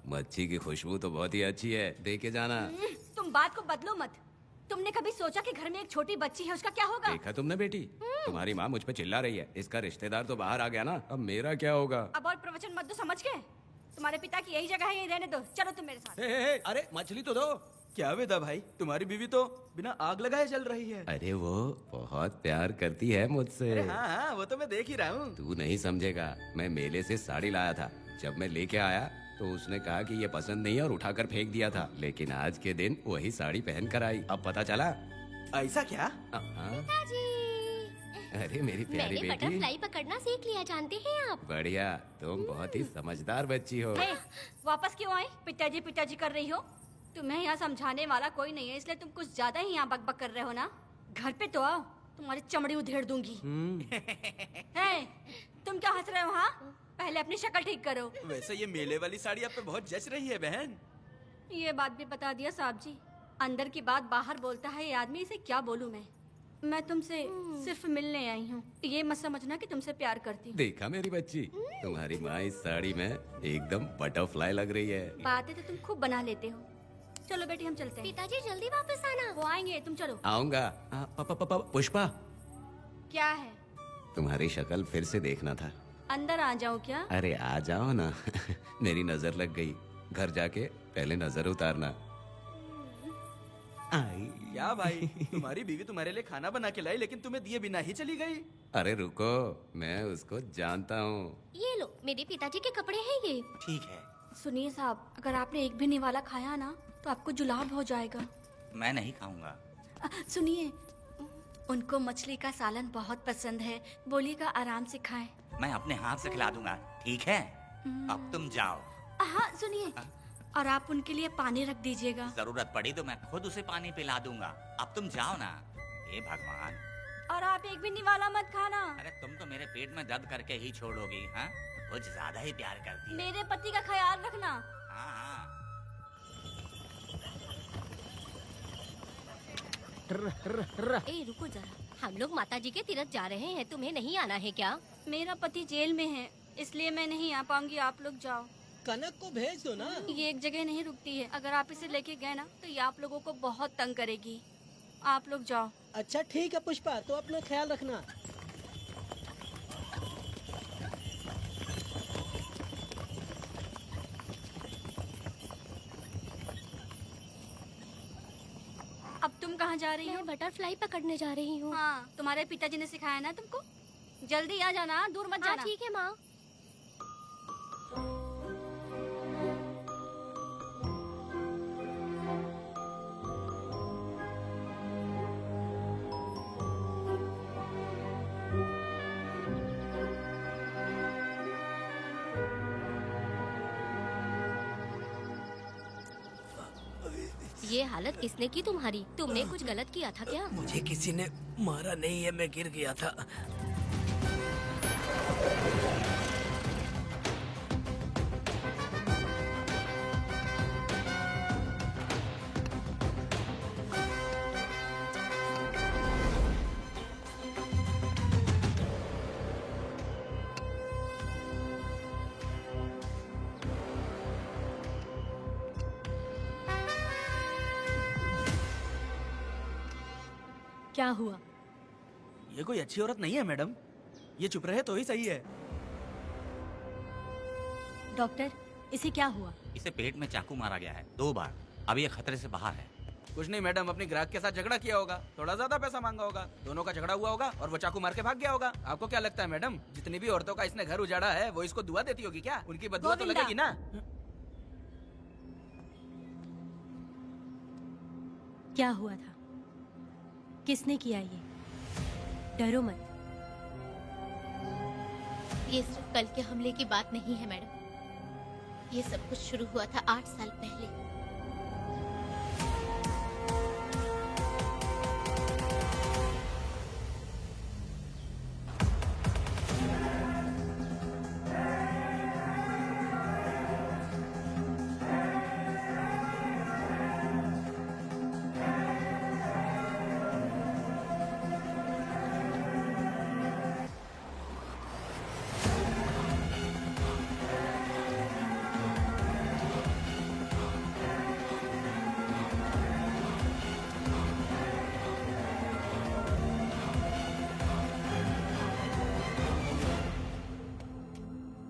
मच्छी की खुशबू तो बहुत ही अच्छी है, दे के जाना। तुम बात को बदलो मत। तुमने कभी सोचा कि घर में एक छोटी बच्ची है, उसका क्या होगा? देखा तुमने बेटी, तुम्हारी माँ मुझ पे चिल्ला रही है, इसका रिश्तेदार तो बाहर आ गया ना, अब मेरा क्या होगा? अब और प्रवचन मत दो, समझ गए? तुम्हारे पिता की यही जगह है, यही रहने दो। चलो तुम मेरे साथ। अरे मछली तो दो। क्या वेदा भाई, तुम्हारी बीवी तो बिना आग लगाए जल रही है। अरे वो बहुत प्यार करती है मुझसे। हाँ, वो तो मैं देख ही रहा हूँ। तू नहीं समझेगा, मैं मेले से साड़ी लाया था, जब मैं लेके आया तो उसने कहा कि ये पसंद नहीं है और उठाकर फेंक दिया था, लेकिन आज के दिन वही साड़ी पहन कर आई। अब पता चला। ऐसा क्या? अरे मेरी प्यारी मैंने बेटी, बटरफ्लाई पकड़ना सीख लिया, जानते हैं आप? बढ़िया, तुम बहुत ही समझदार बच्ची हो। वापस क्यों आई? पिताजी कर रही हो। तुम्हें यहाँ समझाने वाला कोई नहीं है, इसलिए तुम कुछ ज्यादा ही यहाँ बकबक कर रहे हो ना। घर पे तो आओ, तुम्हारी चमड़ी उधेड़ दूंगी। तुम क्या हंस रहे हो? हाँ, पहले अपनी शक्ल ठीक करो। वैसे ये मेले वाली साड़ी आप पे बहुत जच रही है बहन। ये बात भी बता दिया साहब जी, अंदर की बात बाहर बोलता है ये आदमी, इसे क्या बोलूं मैं तुमसे सिर्फ मिलने आई हूँ, ये मत समझना कि तुमसे प्यार करती हूँ। देखा मेरी बच्ची, तुम्हारी माँ इस साड़ी में एकदम बटरफ्लाई लग रही है। बातें तो तुम खूब बना लेते हो। चलो बेटी, हम चलते हैं। पिताजी जल्दी वापस आना। वो आएंगे, तुम चलो। आऊंगा। पुष्पा, क्या है? तुम्हारी शक्ल फिर से देखना था। अंदर आ जाओ क्या? अरे आ जाओ ना। मेरी नजर लग गई, घर जाके पहले नजर उतारना। क्या भाई, तुम्हारी बीवी तुम्हारे लिए खाना बना के लाई, लेकिन तुम्हें दिए बिना ही चली गई। अरे रुको, मैं उसको जानता हूँ। ये लो, मेरे पिताजी के कपड़े हैं ये। ठीक है। सुनिए साहब, अगर आपने एक भी निवाला खाया ना तो आपको जुलाब हो जाएगा। मैं नहीं खाऊंगा। सुनिए, उनको मछली का सालन बहुत पसंद है, बोलिएगा आराम से खाएं। मैं अपने हाथ से खिला दूंगा, ठीक है? अब तुम जाओ। हाँ सुनिए, और आप उनके लिए पानी रख दीजिएगा। जरूरत पड़ी तो मैं खुद उसे पानी पिला दूंगा। अब तुम जाओ ना। हे भगवान। और आप एक भी निवाला मत खाना। अरे तुम तो मेरे पेट में दर्द करके ही छोड़ोगी। हाँ, कुछ ज्यादा ही प्यार करती है। मेरे पति का ख्याल रखना। हाँ। ए रुको जरा, हम लोग माताजी के तीरथ जा रहे हैं, तुम्हें नहीं आना है क्या? मेरा पति जेल में है, इसलिए मैं नहीं आ पाऊंगी। आप लोग जाओ। कनक को भेज दो ना। ये एक जगह नहीं रुकती है, अगर आप इसे लेके गए ना तो ये आप लोगों को बहुत तंग करेगी। आप लोग जाओ। अच्छा ठीक है पुष्पा, तो अपना ख्याल रखना। अब तुम कहाँ जा रही हो? मैं बटरफ्लाई पकड़ने जा रही हूँ। हाँ, तुम्हारे पिताजी ने सिखाया ना तुमको। जल्दी आ जाना, दूर मत जाना। ठीक है माँ। ये हालत किसने की तुम्हारी? तुमने कुछ गलत किया था क्या? मुझे किसी ने मारा नहीं है, मैं गिर गया था। क्या हुआ? ये कोई अच्छी औरत नहीं है मैडम, ये चुप रहे तो ही सही है। डॉक्टर, इसे क्या हुआ? इसे पेट में चाकू मारा गया है 2 बार। अभी ये खतरे से बाहर है। कुछ नहीं मैडम, अपनी ग्राहक के साथ झगड़ा किया होगा, थोड़ा ज्यादा पैसा मांगा होगा, दोनों का झगड़ा हुआ होगा और वो चाकू मार के भाग गया होगा। आपको क्या लगता है मैडम, जितनी भी औरतों का इसने घर उजाड़ा है वो इसको दुआ देती होगी क्या? उनकी बदुआ तो गोविंदा। लगेगी ना। क्या हुआ था? किसने किया ये? डरो मत। ये सिर्फ कल के हमले की बात नहीं है मैडम, ये सब कुछ शुरू हुआ था 8 साल पहले।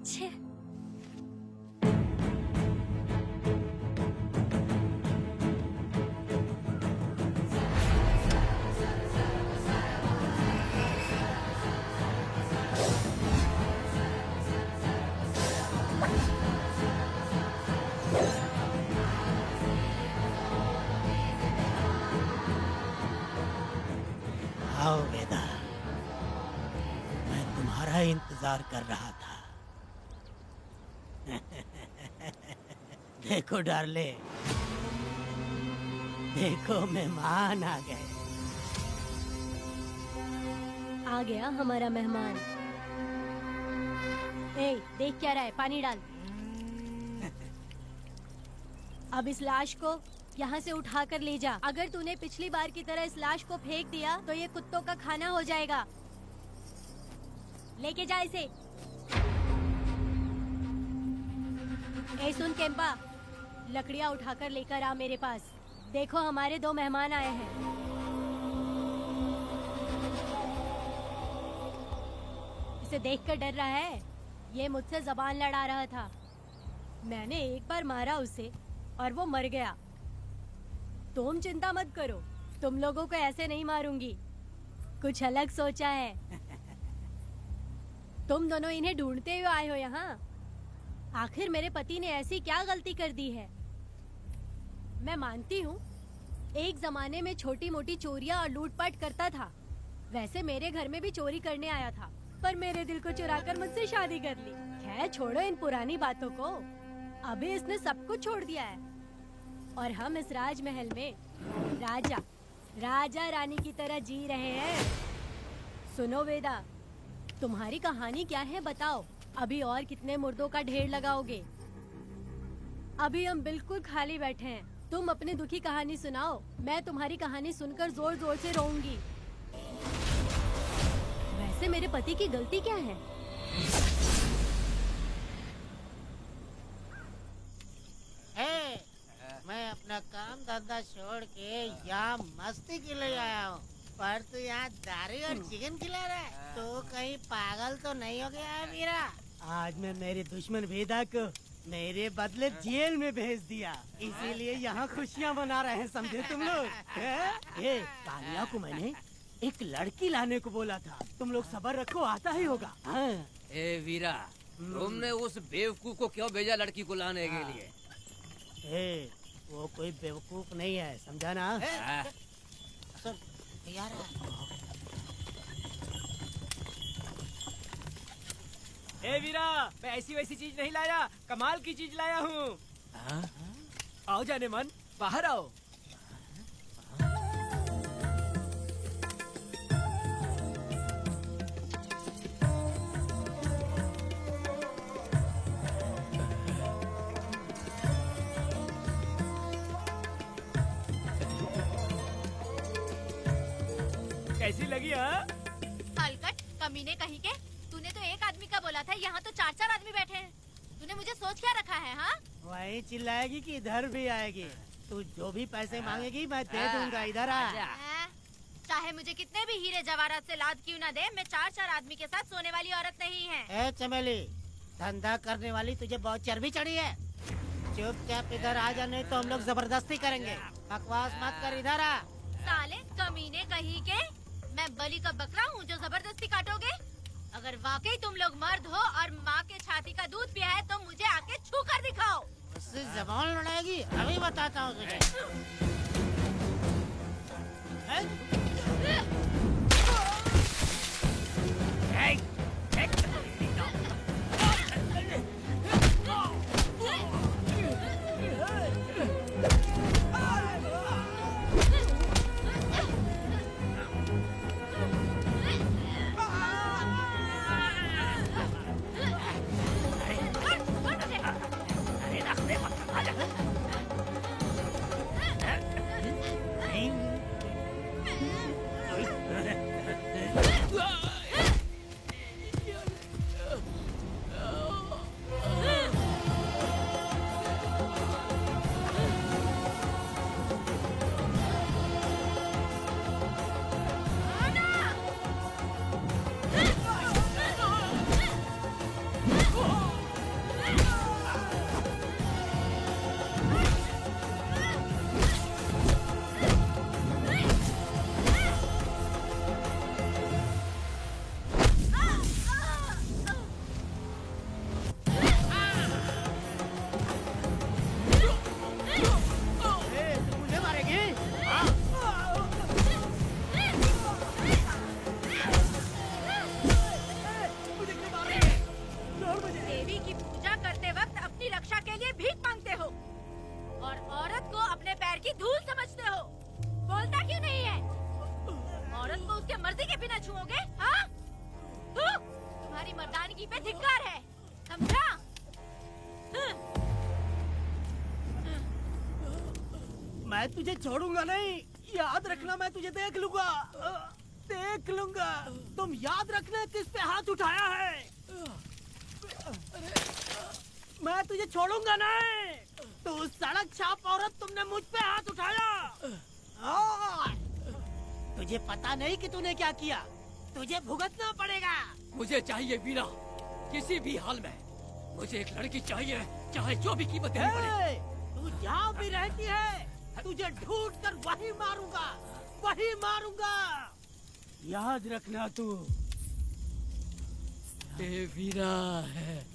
छे, आओ वेदा, मैं तुम्हारा इंतजार कर रहा था। देखो डार्ले, देखो मेहमान आ गए। आ गया हमारा मेहमान। ए, देख क्या रहा है? पानी डाल। अब इस लाश को यहाँ से उठा कर ले जा। अगर तूने पिछली बार की तरह इस लाश को फेंक दिया तो ये कुत्तों का खाना हो जाएगा। लेके जा इसे। ए सुन केम्पा, लकड़ियाँ उठाकर लेकर आ मेरे पास। देखो हमारे 2 मेहमान आए हैं। इसे देखकर डर रहा है? ये मुझसे जबान लड़ा रहा था। मैंने एक बार मारा उसे और वो मर गया। तुम चिंता मत करो, तुम लोगों को ऐसे नहीं मारूंगी। कुछ अलग सोचा है। तुम दोनों इन्हें ढूंढते हुए आए हो यहाँ। आखिर मेरे पति ने ऐसी क्या गलती कर दी है? मैं मानती हूँ एक जमाने में छोटी मोटी चोरियां और लूटपाट करता था। वैसे मेरे घर में भी चोरी करने आया था, पर मेरे दिल को चुराकर मुझसे शादी कर ली। खैर छोड़ो इन पुरानी बातों को। अभी इसने सब कुछ छोड़ दिया है और हम इस राजमहल में राजा रानी की तरह जी रहे हैं। सुनो वेदा, तुम्हारी कहानी क्या है बताओ? अभी और कितने मुर्दों का ढेर लगाओगे? अभी हम बिल्कुल खाली बैठे हैं। तुम अपनी दुखी कहानी सुनाओ, मैं तुम्हारी कहानी सुनकर जोर जोर से रोऊंगी। वैसे मेरे पति की गलती क्या है? मैं अपना काम धंधा छोड़ के यहाँ मस्ती के लिए आया हूँ, पर तू यहाँ दारू और चिकन खिला रहा है। तो कहीं पागल तो नहीं हो गया है मीरा? आज मैं मेरे दुश्मन वेदा को मेरे बदले जेल में भेज दिया, इसीलिए यहाँ खुशियाँ मना रहे हैं, समझे तुम लोग? ये कालिया को मैंने एक लड़की लाने को बोला था, तुम लोग सब्र रखो, आता ही होगा। हाँ। ए वीरा, तुमने उस बेवकूफ को क्यों भेजा लड़की को लाने के लिए? वो कोई बेवकूफ नहीं है, समझा ना? सुन यार, ए वीरा, मैं ऐसी वैसी चीज नहीं लाया, कमाल की चीज लाया हूँ। आओ जाने मन, बाहर आओ। कैसी लगी? हलकट कमीने कहीं के, तूने तो एक आदमी का बोला था, यहाँ तो 4-4 आदमी बैठे हैं। तूने मुझे सोच क्या रखा है? हाँ, वही चिल्लाएगी कि इधर भी आएगी? तू जो भी पैसे मांगेगी मैं दे दूंगा, इधर आ। चाहे मुझे कितने भी हीरे जवाहरात से लाद क्यों ना दे, मैं 4 आदमी के साथ सोने वाली औरत नहीं है। ए चमेली, धंधा करने वाली तुझे बहुत चर्बी चढ़ी है। चुपचाप इधर आ जा, नहीं तो हम लोग जबरदस्ती करेंगे। बकवास मत कर, इधर आ। साले कमीने कहीं के, मैं बलि का बकरा हूँ जो जबरदस्ती काटोगे? अगर वाकई तुम लोग मर्द हो और माँ के छाती का दूध पिया है तो मुझे आके छू कर दिखाओ। उससे जबान लड़ाएगी, अभी बताता हूँ तुझे। देवी की पूजा करते वक्त अपनी रक्षा के लिए भीख मांगते हो और औरत को अपने पैर की धूल समझते हो। बोलता क्यों नहीं है? औरत को उसके मर्जी के बिना छुओगे? हाँ? तुम्हारी मर्दानगी पे धिक्कार है, समझा? मैं तुझे छोड़ूंगा नहीं, याद रखना। मैं तुझे देख लूंगा, देख लूंगा। तुम याद रखना किस पे हाथ उठाया है। मैं तुझे छोड़ूंगा नहीं। तू सड़क छाप औरत, तुमने मुझ पे हाथ उठाया। तुझे पता नहीं कि तूने क्या किया, तुझे भुगतना पड़ेगा। मुझे चाहिए वीरा, किसी भी हाल में मुझे एक लड़की चाहिए, चाहे जो भी कीमत देनी पड़े। तू जहाँ भी रहती है, तुझे ढूंढ कर वही मारूंगा, वही मारूंगा। याद रखना तू। ए वीरा है।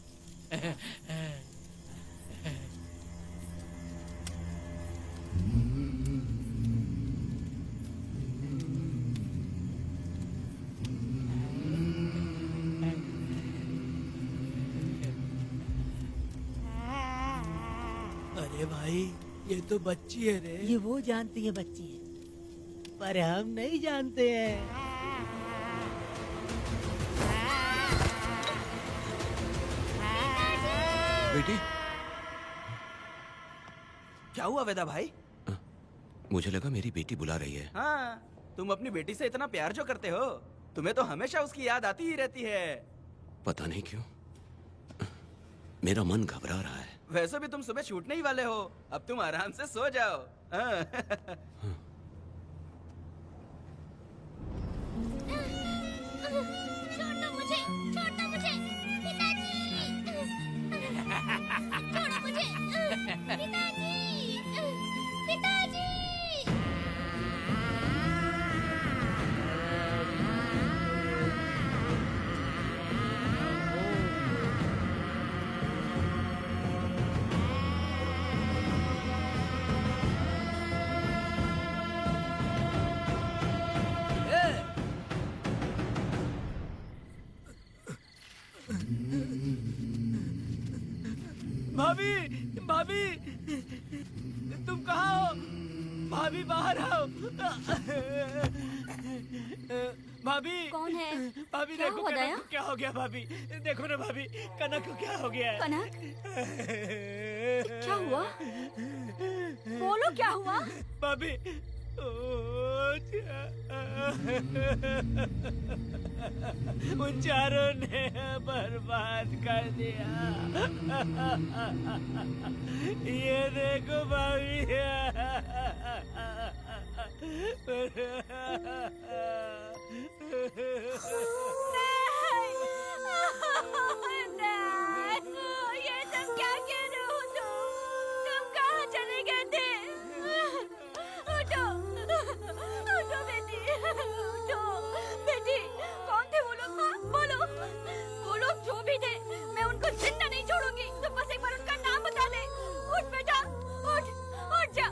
अरे भाई, ये तो बच्ची है रे। ये वो जानती है बच्ची है, पर हम नहीं जानते हैं। बेटी, क्या हुआ वेदा भाई? मुझे लगा मेरी बेटी बुला रही है। हाँ, तुम अपनी बेटी से इतना प्यार जो करते हो, तुम्हें तो हमेशा उसकी याद आती ही रहती है। पता नहीं क्यों मेरा मन घबरा रहा है। वैसे भी तुम सुबह छूटने ही वाले हो, अब तुम आराम से सो जाओ। हाँ। छोड़ो मुझे, छोड़ो मुझे, पिताजी। छोड़ो मुझे, पिताजी, पिताजी। भाभी, भाभी, तुम कहाँ हो? भाभी बाहर आओ। भाभी, कौन है? भाभी क्या देखो हुआ कनक दया? को क्या हो गया। भाभी देखो ना, भाभी कनक को क्या हो गया है। कनक, क्या हुआ? बोलो क्या हुआ? भाभी, उन चारों ने बर्बाद कर दिया। ये देखो भाभी। शहीद है, मैं उनको जिंदा नहीं छोड़ूंगी। तू बस एक बार उनका नाम बता दे। उठ बेटा, उठ, उठ जा।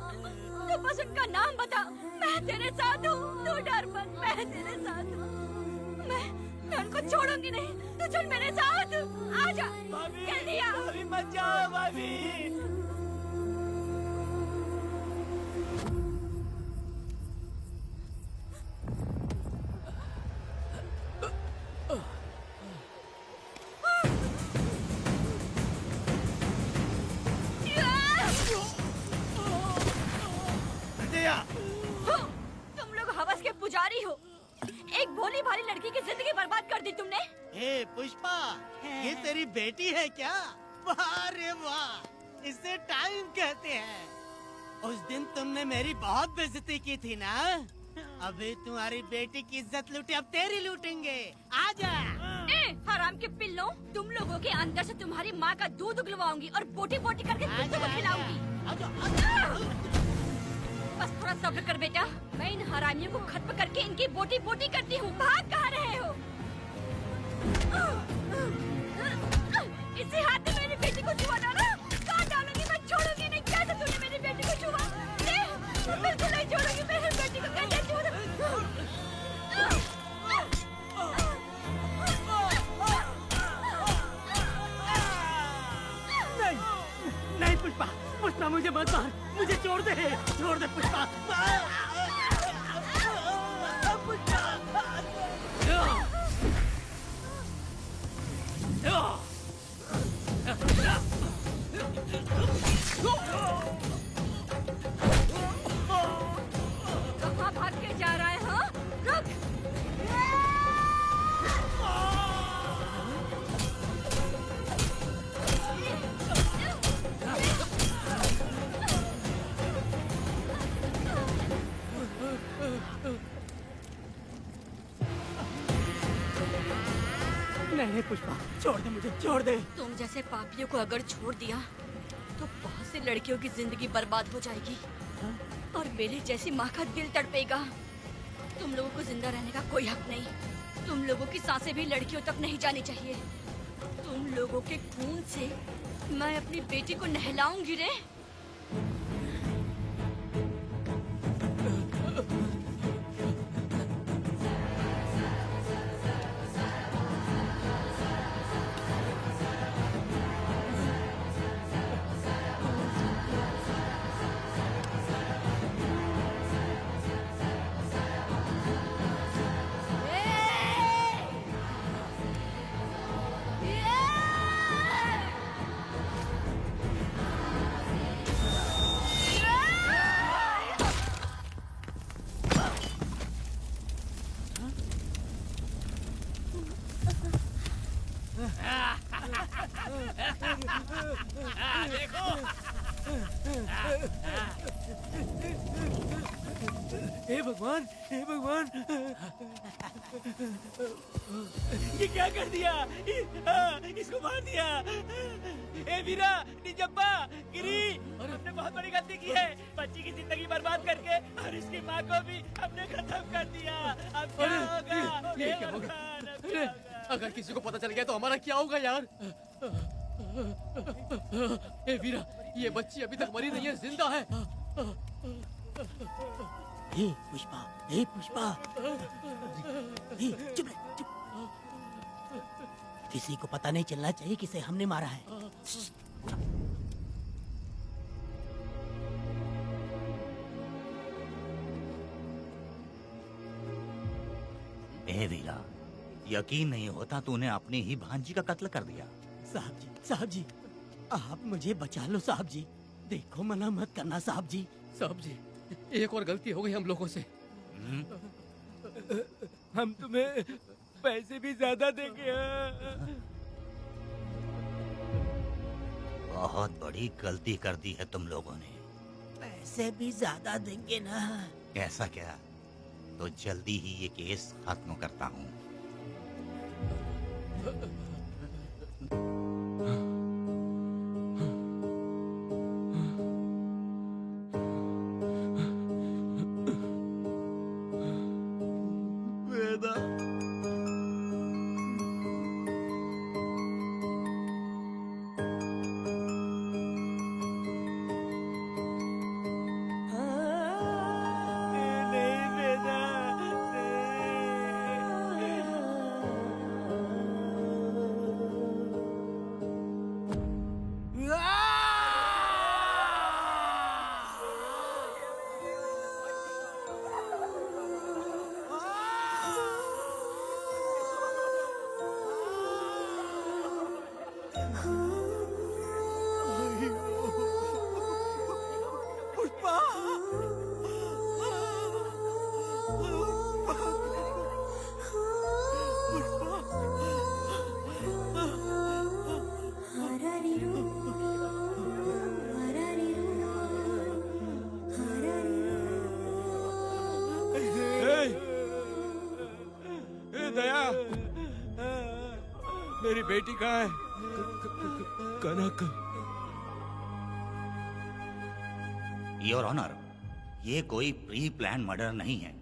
तू बस उनका नाम बता। मैं तेरे साथ हूँ, तू डर मत, मैं तेरे साथ हूँ। मैं उनको छोड़ूंगी नहीं। तू चल मेरे साथ, आजा जल्दी आ। भाभी मत जाओ भाभी। तुम लोग हवस के पुजारी हो। एक भोली भाली लड़की की जिंदगी बर्बाद कर दी तुमने। ए पुष्पा, ये तेरी बेटी है क्या? वाह रे वाह, इसे टाइम कहते हैं। उस दिन तुमने मेरी बहुत बेइज्जती की थी ना? अभी तुम्हारी बेटी की इज्जत लूटे, अब तेरी लूटेंगे। आजा। हराम के पिल्लों, तुम लोगों के अंदर से तुम्हारी माँ का दूध उगलवाऊंगी और बोटी बोटी करके कुत्तों को खिलाऊंगी। बस थोड़ा सब्र कर बेटा, मैं इन हरामियों को खत्म करके इनकी बोटी बोटी करती हूँ। भाग कहाँ रहे हो? इसी हाथ में मेरी बेटी को छुआ डाला। कहाँ डालूंगी, मैं छोड़ूंगी नहीं। कैसे तूने मेरी बेटी को छुआ? मैं बिल्कुल नहीं छोड़ूंगी मेरी बेटी को। कैसे छुआ? नहीं पुष्पा, पुष्पा मुझे मत मार, मुझे छोड़ दे पुष्पा। कहाँ भाग के जा रहा है? हाँ, रुक। नहीं पुष्पा, छोड़ दे मुझे, छोड़ दे। तुम जैसे पापियों को अगर छोड़ दिया तो बहुत सी लड़कियों की जिंदगी बर्बाद हो जाएगी और मेरी जैसी माँ का दिल तड़पेगा। तुम लोगों को जिंदा रहने का कोई हक नहीं। तुम लोगों की सांसें भी लड़कियों तक नहीं जानी चाहिए। तुम लोगों के खून से मैं अपनी बेटी को नहलाऊंगी रे। हे भगवान, हे भगवान, ये क्या कर दिया? इसको मार दिया। ए वीरा, निजप्पा, गिरी, हमने बहुत बड़ी गलती की है। बच्ची की जिंदगी बर्बाद करके और इसकी माँ को भी हमने खत्म कर दिया। अब क्या होगा? ये क्या होगा? अरे, अगर किसी को पता चल गया तो हमारा क्या होगा यार? ए वीरा, ये बच्ची अभी तक मरी नहीं है, जिंदा है। हे पुष्पा, हे पुष्पा, हे चुप रह, चुप। किसी को पता नहीं चलना चाहिए किसे हमने मारा है। ए वीरा, यकीन नहीं होता तूने अपनी ही भांजी का कत्ल कर दिया। साहब जी, आप मुझे बचा लो साहब जी। देखो, मना मत करना साहब जी। साहब जी, एक और गलती हो गई हम लोगों से। हम तुम्हें पैसे भी ज्यादा देंगे। बहुत बड़ी गलती कर दी है तुम लोगों ने। पैसे भी ज्यादा देंगे ना? ऐसा क्या? तो जल्दी ही ये केस खत्म करता हूँ। मेरी बेटी कहाँ है? कनक। योर ऑनर, ये कोई प्री प्लान मर्डर नहीं है।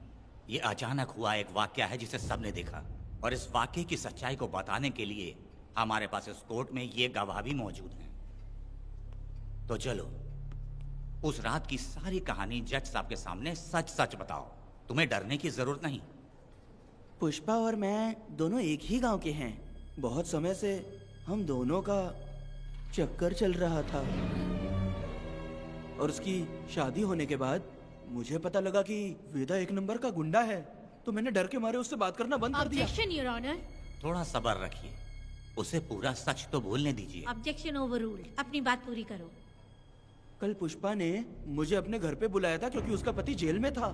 ये अचानक हुआ एक वाकया है जिसे सबने देखा, और इस वाकये की सच्चाई को बताने के लिए हमारे पास इस कोर्ट में ये गवाह भी मौजूद हैं। तो चलो उस रात की सारी कहानी जज साहब के सामने सच सच बताओ। तुम्हें डरने की जरूरत नहीं। पुष्पा और मैं दोनों एक ही गांव के हैं। बहुत समय से हम दोनों का चक्कर चल रहा था, और उसकी शादी होने के बाद मुझे पता लगा कि वेदा एक नंबर का गुंडा है, तो मैंने डर के मारे उससे बात करना बंद कर दिया। Objection your honour. थोड़ा सब्र रखिए, उसे पूरा सच तो बोलने दीजिए। Objection overruled. अपनी बात पूरी करो। कल पुष्पा ने मुझे अपने घर पे बुलाया था क्योंकि उसका पति जेल में था।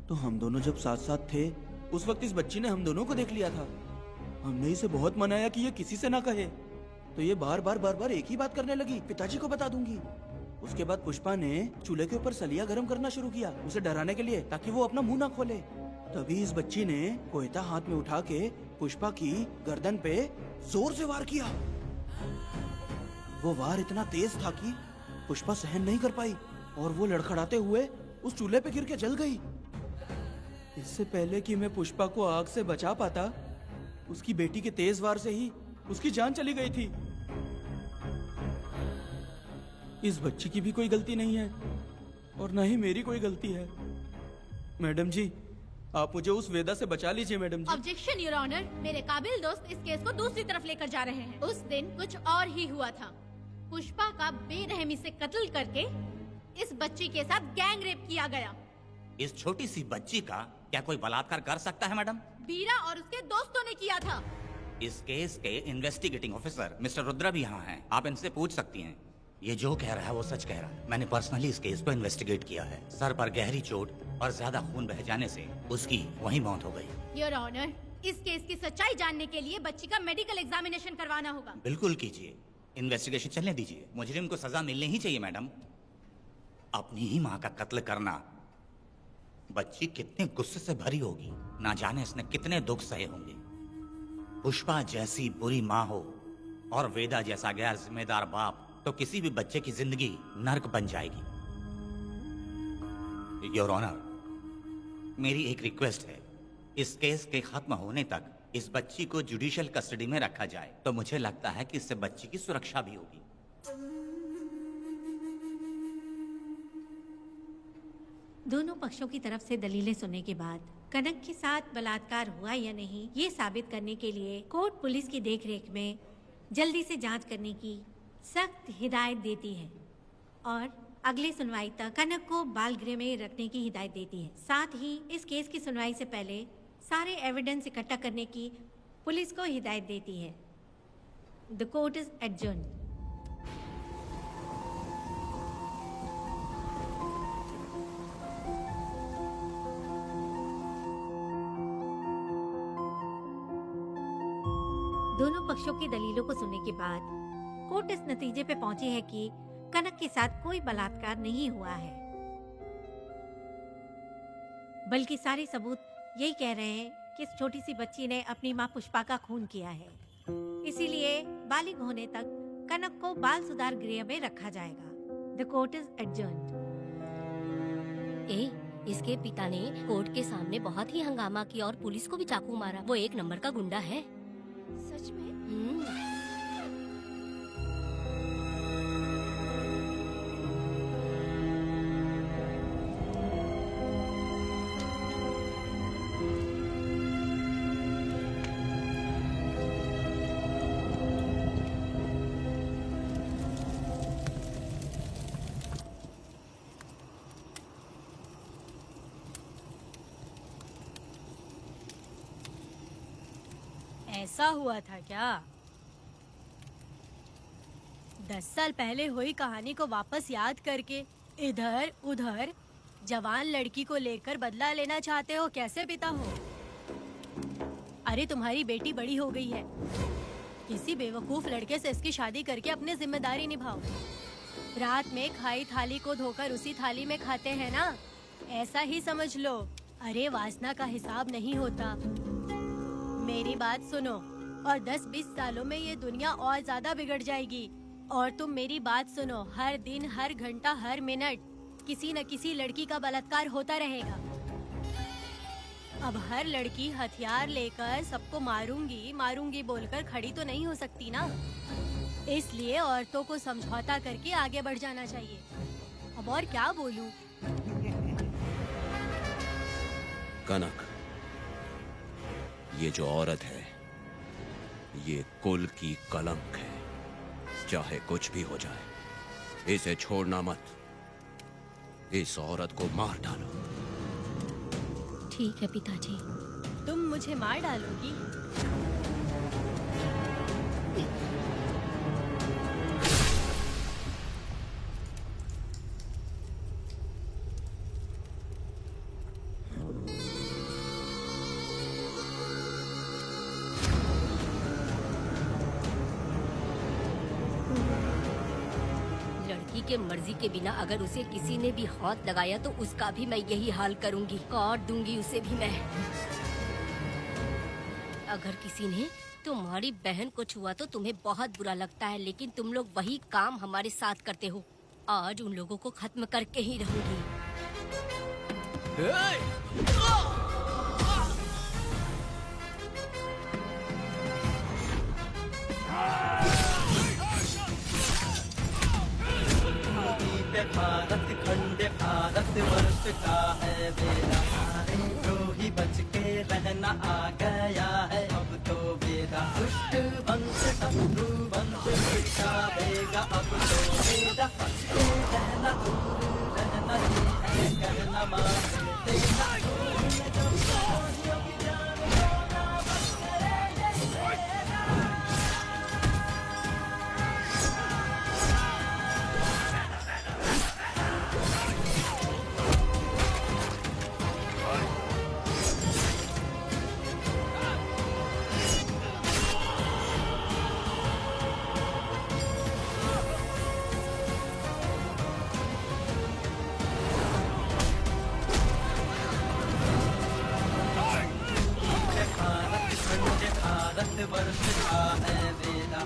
तो हम दोनों जब साथ साथ थे, उस वक्त इस बच्ची ने हम दोनों को देख लिया था। हमने इसे बहुत मनाया कि ये किसी से ना कहे, तो ये बार बार एक ही बात करने लगी, पिताजी को बता दूंगी। उसके बाद पुष्पा ने चूल्हे के ऊपर सलिया गर्म करना शुरू किया, उसे डराने के लिए, ताकि वो अपना मुंह ना खोले। तभी इस बच्ची ने कोयता हाथ में उठा के पुष्पा की गर्दन पे जोर से वार किया। वो वार इतना तेज था कि पुष्पा सहन नहीं कर पाई, और वो लड़खड़ाते हुए उस चूल्हे पे गिर के जल गई। इससे पहले कि मैं पुष्पा को आग से बचा पाता, उसकी बेटी के तेज वार से ही उसकी जान चली गई थी। इस बच्ची की भी कोई गलती नहीं है, और न ही मेरी कोई गलती है। मैडम जी, आप मुझे उस वेदा से बचा लीजिए madam ji. Objection your honour. मेरे काबिल दोस्त इस केस को दूसरी तरफ लेकर जा रहे हैं। उस दिन कुछ और ही हुआ था। पुष्पा का बेरहमी से कत्ल करके इस बच्ची के साथ गैंग रेप किया गया। इस छोटी सी बच्ची का क्या कोई बलात्कार कर सकता है मैडम? बीरा और उसके दोस्तों ने किया था। इस केस के इन्वेस्टिगेटिंग ऑफिसर मिस्टर रुद्रा भी यहाँ हैं। आप इनसे पूछ सकती हैं। ये जो कह रहा है वो सच कह रहा है। मैंने पर्सनली इस केस को इन्वेस्टिगेट किया है। सर पर गहरी चोट और ज्यादा खून बह जाने से उसकी वहीं मौत हो गई। योर ऑनर, इस केस की सच्चाई जानने के लिए बच्ची का मेडिकल एग्जामिनेशन करवाना होगा। बिल्कुल कीजिए, इन्वेस्टिगेशन चलने दीजिए। मुजरिम को सजा मिलनी ही चाहिए मैडम। अपनी ही माँ का कत्ल करना, बच्ची कितने गुस्से से भरी होगी, ना जाने इसने कितने दुख सहे होंगे। पुष्पा जैसी बुरी माँ हो और वेदा जैसा गैर जिम्मेदार बाप, तो किसी भी बच्चे की जिंदगी नर्क बन जाएगी। योर ऑनर, मेरी एक रिक्वेस्ट है, इस केस के खत्म होने तक इस बच्ची को जुडिशियल कस्टडी में रखा जाए, तो मुझे लगता है कि इससे बच्ची की सुरक्षा भी होगी। दोनों पक्षों की तरफ से दलीलें सुनने के बाद कनक के साथ बलात्कार हुआ या नहीं, ये साबित करने के लिए कोर्ट पुलिस की देखरेख में जल्दी से जांच करने की सख्त हिदायत देती है, और अगले सुनवाई तक कनक को बाल गृह में रखने की हिदायत देती है। साथ ही इस केस की सुनवाई से पहले सारे एविडेंस इकट्ठा करने की पुलिस को हिदायत देती है। The court is adjourned. दोनों पक्षों की दलीलों को सुनने के बाद कोर्ट इस नतीजे पे पहुंची है कि कनक के साथ कोई बलात्कार नहीं हुआ है, बल्कि सारे सबूत यही कह रहे हैं कि इस छोटी सी बच्ची ने अपनी मां पुष्पा का खून किया है। इसीलिए बालिग होने तक कनक को बाल सुधार गृह में रखा जाएगा। The court is adjourned. इसके पिता ने कोर्ट के सामने बहुत ही हंगामा किया और पुलिस को भी चाकू मारा। वो एक नंबर का गुंडा है। सच में? ऐसा हुआ था क्या? 10 साल पहले हुई कहानी को वापस याद करके इधर उधर जवान लड़की को लेकर बदला लेना चाहते हो? कैसे पिता हो? अरे तुम्हारी बेटी बड़ी हो गई है, किसी बेवकूफ लड़के से इसकी शादी करके अपनी जिम्मेदारी निभाओ। रात में खाई थाली को धोकर उसी थाली में खाते हैं ना, ऐसा ही समझ लो। अरे वासना का हिसाब नहीं होता। मेरी बात सुनो, और 10-20 सालों में ये दुनिया और ज्यादा बिगड़ जाएगी। और तुम मेरी बात सुनो, हर दिन, हर घंटा, हर मिनट किसी न किसी लड़की का बलात्कार होता रहेगा। अब हर लड़की हथियार लेकर सबको मारूंगी मारूंगी बोलकर खड़ी तो नहीं हो सकती ना। इसलिए औरतों को समझौता करके आगे बढ़ जाना चाहिए। अब और क्या बोलूं? कनक, ये जो औरत है, ये कुल की कलंक है। चाहे कुछ भी हो जाए, इसे छोड़ना मत। इस औरत को मार डालो। ठीक है पिताजी। तुम मुझे मार डालोगी? लड़की के मर्जी के बिना अगर उसे किसी ने भी हाथ लगाया तो उसका भी मैं यही हाल करूंगी, काट दूंगी उसे भी मैं। अगर किसी ने तुम्हारी बहन को छुआ तो तुम्हें बहुत बुरा लगता है, लेकिन तुम लोग वही काम हमारे साथ करते हो। आज उन लोगों को खत्म करके ही रहूंगी। भारत खंड भारत वर्ष का है बेड़ा, द्रोही बच के रहना आ गया है अब तो बेड़ा। दुष्ट वंश शत्रु वंश मिटाएगा अब तो बेड़ा। बच के रहना, दूर रहना, ये है कहना मान देना। भारत वर्ष का है बेड़ा,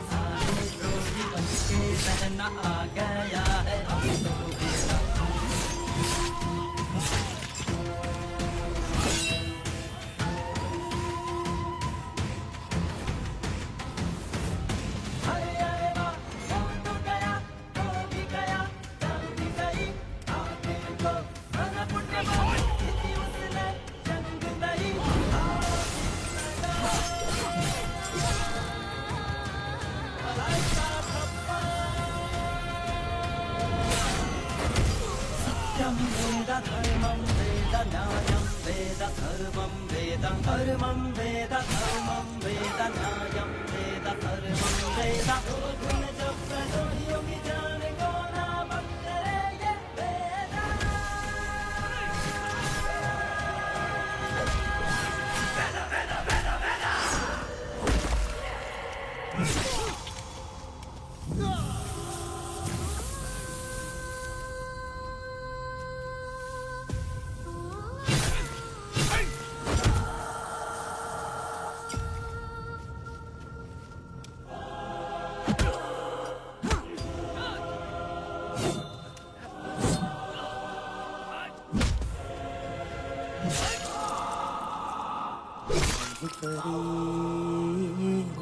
द्रोही बन के रहना आ गया है अब तो बेड़ा। धर्मं वेद न्यायं वेद सर्वं वेद धर्मं वेद धर्मं वेद न्यायं वेद सर्वं वेद। गुण जब प्रयोगियों की जान को ना बंद करे ये वेद।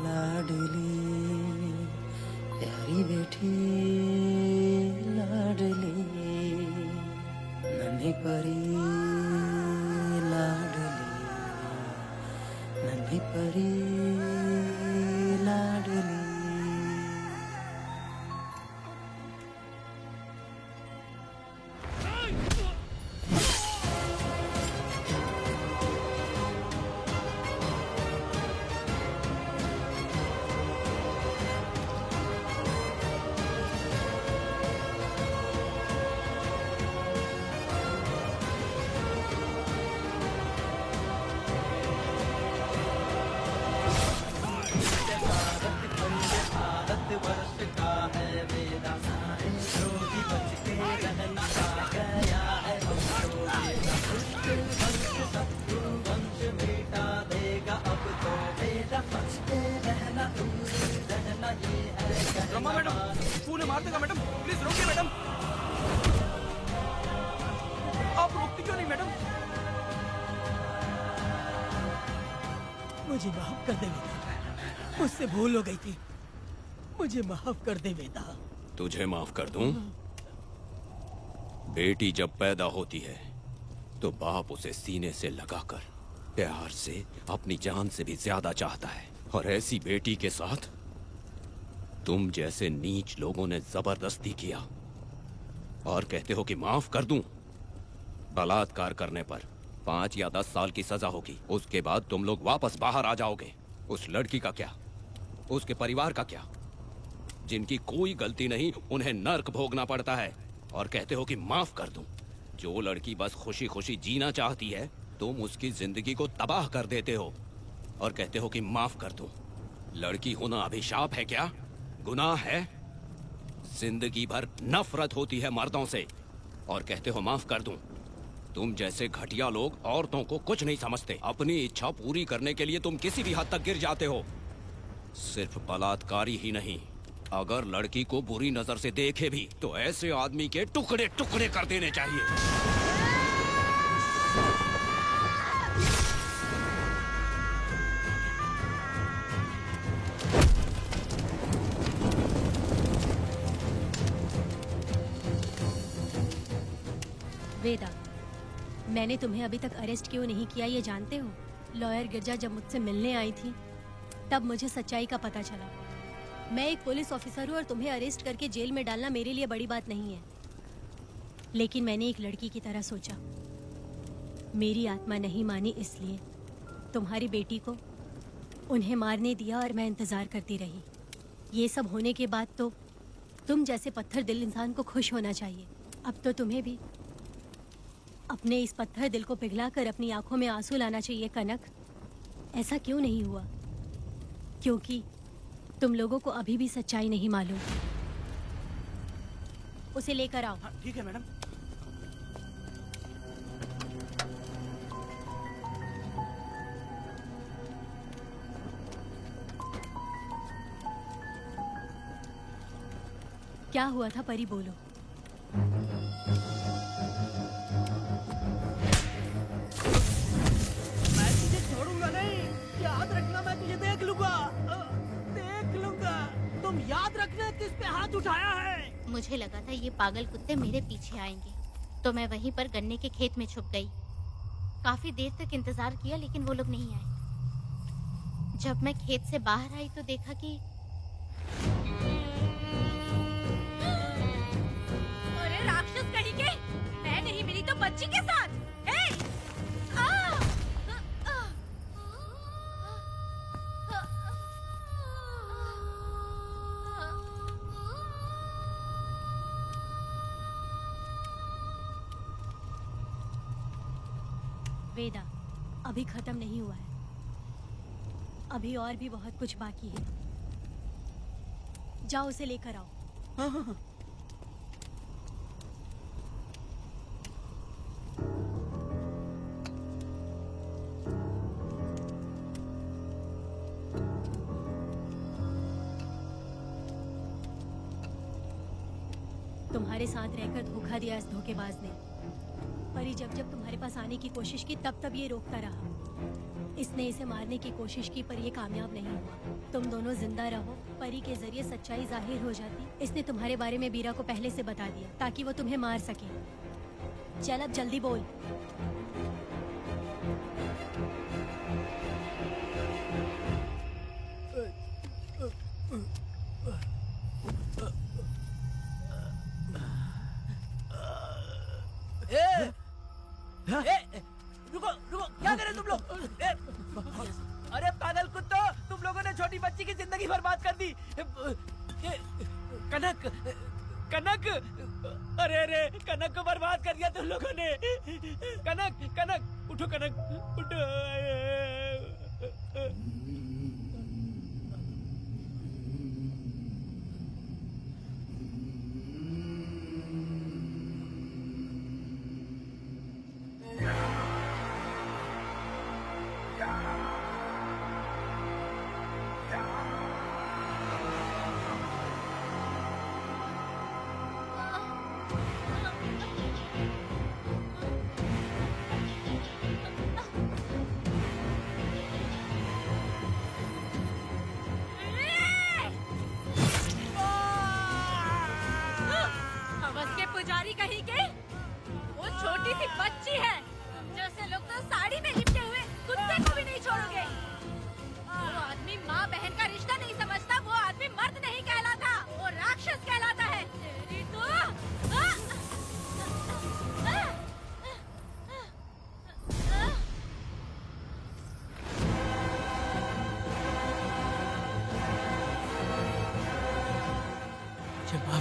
लाडली प्यारी बेटी लाडली नन्ही परी लाडली नन्ही परी लाडली। उन्हें मार देगा मैडम। प्लीज रोकिए मैडम। आप रोकती क्यों नहीं मैडम? मुझे माफ कर दे वेदा, मुझसे भूल हो गई थी। मुझे माफ कर दे वेदा। तुझे माफ कर दूं? बेटी जब पैदा होती है तो बाप उसे सीने से लगाकर प्यार से अपनी जान से भी ज्यादा चाहता है, और ऐसी बेटी के साथ तुम जैसे नीच लोगों ने जबरदस्ती किया और कहते हो कि माफ कर दूं। बलात्कार करने पर 5 या 10 साल की सजा होगी, उसके बाद तुम लोग वापस बाहर आ जाओगे। उस लड़की का क्या, उसके परिवार का क्या? जिनकी कोई गलती नहीं उन्हें नर्क भोगना पड़ता है, और कहते हो कि माफ कर दूं। जो लड़की बस खुशी खुशी जीना चाहती है तुम उसकी जिंदगी को तबाह कर देते हो और कहते हो कि माफ कर दूं। लड़की होना अभिशाप है क्या, गुनाह है? जिंदगी भर नफरत होती है मर्दों से और कहते हो माफ कर दूं। तुम जैसे घटिया लोग औरतों को कुछ नहीं समझते। अपनी इच्छा पूरी करने के लिए तुम किसी भी हद तक गिर जाते हो। सिर्फ बलात्कारी ही नहीं, अगर लड़की को बुरी नजर से देखे भी तो ऐसे आदमी के टुकड़े टुकड़े कर देने चाहिए। वेदा, मैंने तुम्हें अभी तक अरेस्ट क्यों नहीं किया ये जानते हो? लॉयर गिरजा जब मुझसे मिलने आई थी तब मुझे सच्चाई का पता चला। मैं एक पुलिस ऑफिसर हूँ और तुम्हें अरेस्ट करके जेल में डालना मेरे लिए बड़ी बात नहीं है, लेकिन मैंने एक लड़की की तरह सोचा। मेरी आत्मा नहीं मानी, इसलिए तुम्हारी बेटी को उन्हें मारने दिया और मैं इंतजार करती रही। ये सब होने के बाद तो तुम जैसे पत्थर दिल इंसान को खुश होना चाहिए। अब तो तुम्हें भी अपने इस पत्थर दिल को पिघलाकर अपनी आंखों में आंसू लाना चाहिए कनक। ऐसा क्यों नहीं हुआ? क्योंकि तुम लोगों को अभी भी सच्चाई नहीं मालूम। उसे लेकर आओ। हाँ, ठीक है मैडम। क्या हुआ था परी, बोलो। मैं तुझे छोड़ूंगा नहीं, याद रखना। मैं तुझे देख लूंगा, देख लूंगा। तुम याद रखना किस पे हाथ उठाया है। मुझे लगा था ये पागल कुत्ते मेरे पीछे आएंगे, तो मैं वहीं पर गन्ने के खेत में छुप गई। काफी देर तक इंतजार किया लेकिन वो लोग नहीं आए। जब मैं खेत से बाहर आई तो देखा कि अरे राक्षस कहीं के, मैं नहीं मिली तो बच्ची के साथ। वेदा, अभी खत्म नहीं हुआ है, अभी और भी बहुत कुछ बाकी है। जाओ उसे लेकर आओ। हाँ हाँ हाँ। तुम्हारे साथ रहकर धोखा दिया इस धोखेबाज ने। परी जब जब तुम्हारे पास आने की कोशिश की तब तब ये रोकता रहा। इसने इसे मारने की कोशिश की पर ये कामयाब नहीं हुआ। तुम दोनों जिंदा रहो, परी के जरिए सच्चाई जाहिर हो जाती। इसने तुम्हारे बारे में बीरा को पहले से बता दिया ताकि वो तुम्हें मार सके। चल अब जल्दी बोल। रुको रुको, क्या करे तुम लोग? अरे पागल कुत्तो, तुम लोगों ने छोटी बच्ची की जिंदगी बर्बाद कर दी। कनक कनक, अरे अरे कनक को बर्बाद कर दिया तुम लोगों ने। कनक कनक उठो, कनक उठो।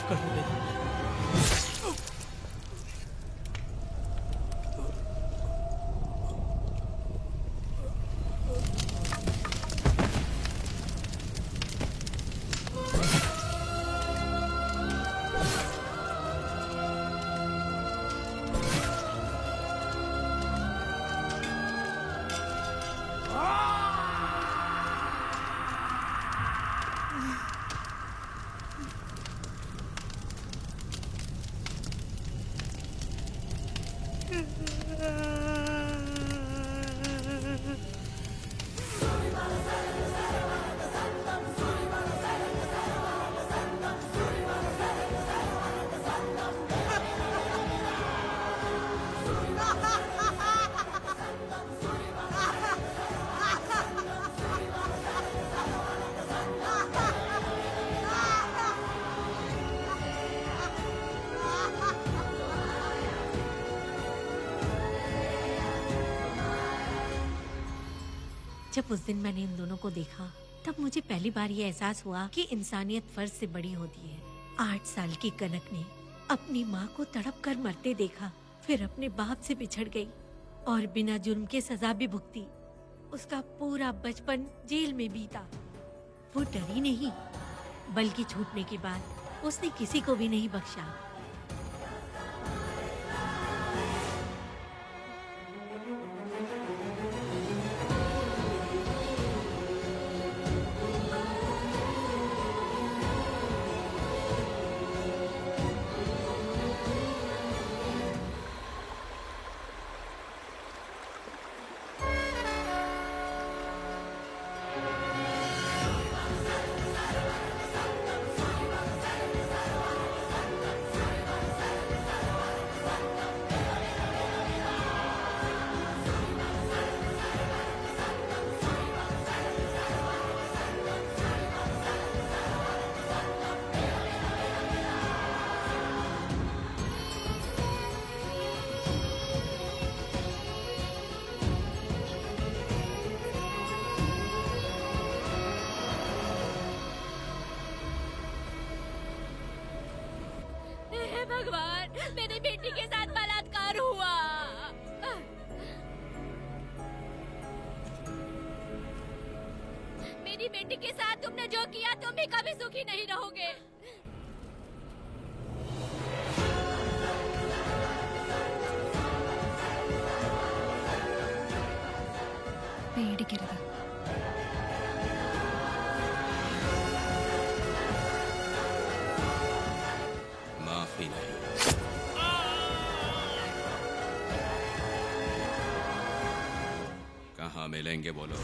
माफ कर दो बेटा। जब उस दिन मैंने इन दोनों को देखा तब मुझे पहली बार ये एहसास हुआ कि इंसानियत फर्ज से बड़ी होती है। 8 साल की कनक ने अपनी माँ को तड़प कर मरते देखा, फिर अपने बाप से बिछड़ गई और बिना जुर्म के सजा भी भुगती। उसका पूरा बचपन जेल में बीता। वो डरी नहीं, बल्कि छूटने के बाद उसने किसी को भी नहीं बख्शा। भगवान, मेरी बेटी के साथ बलात्कार हुआ। मेरी बेटी के साथ तुमने जो किया तुम भी कभी सुखी नहीं रहोगे। पेड़ गिर गया। माफी नहीं। कहाँ मिलेंगे बोलो।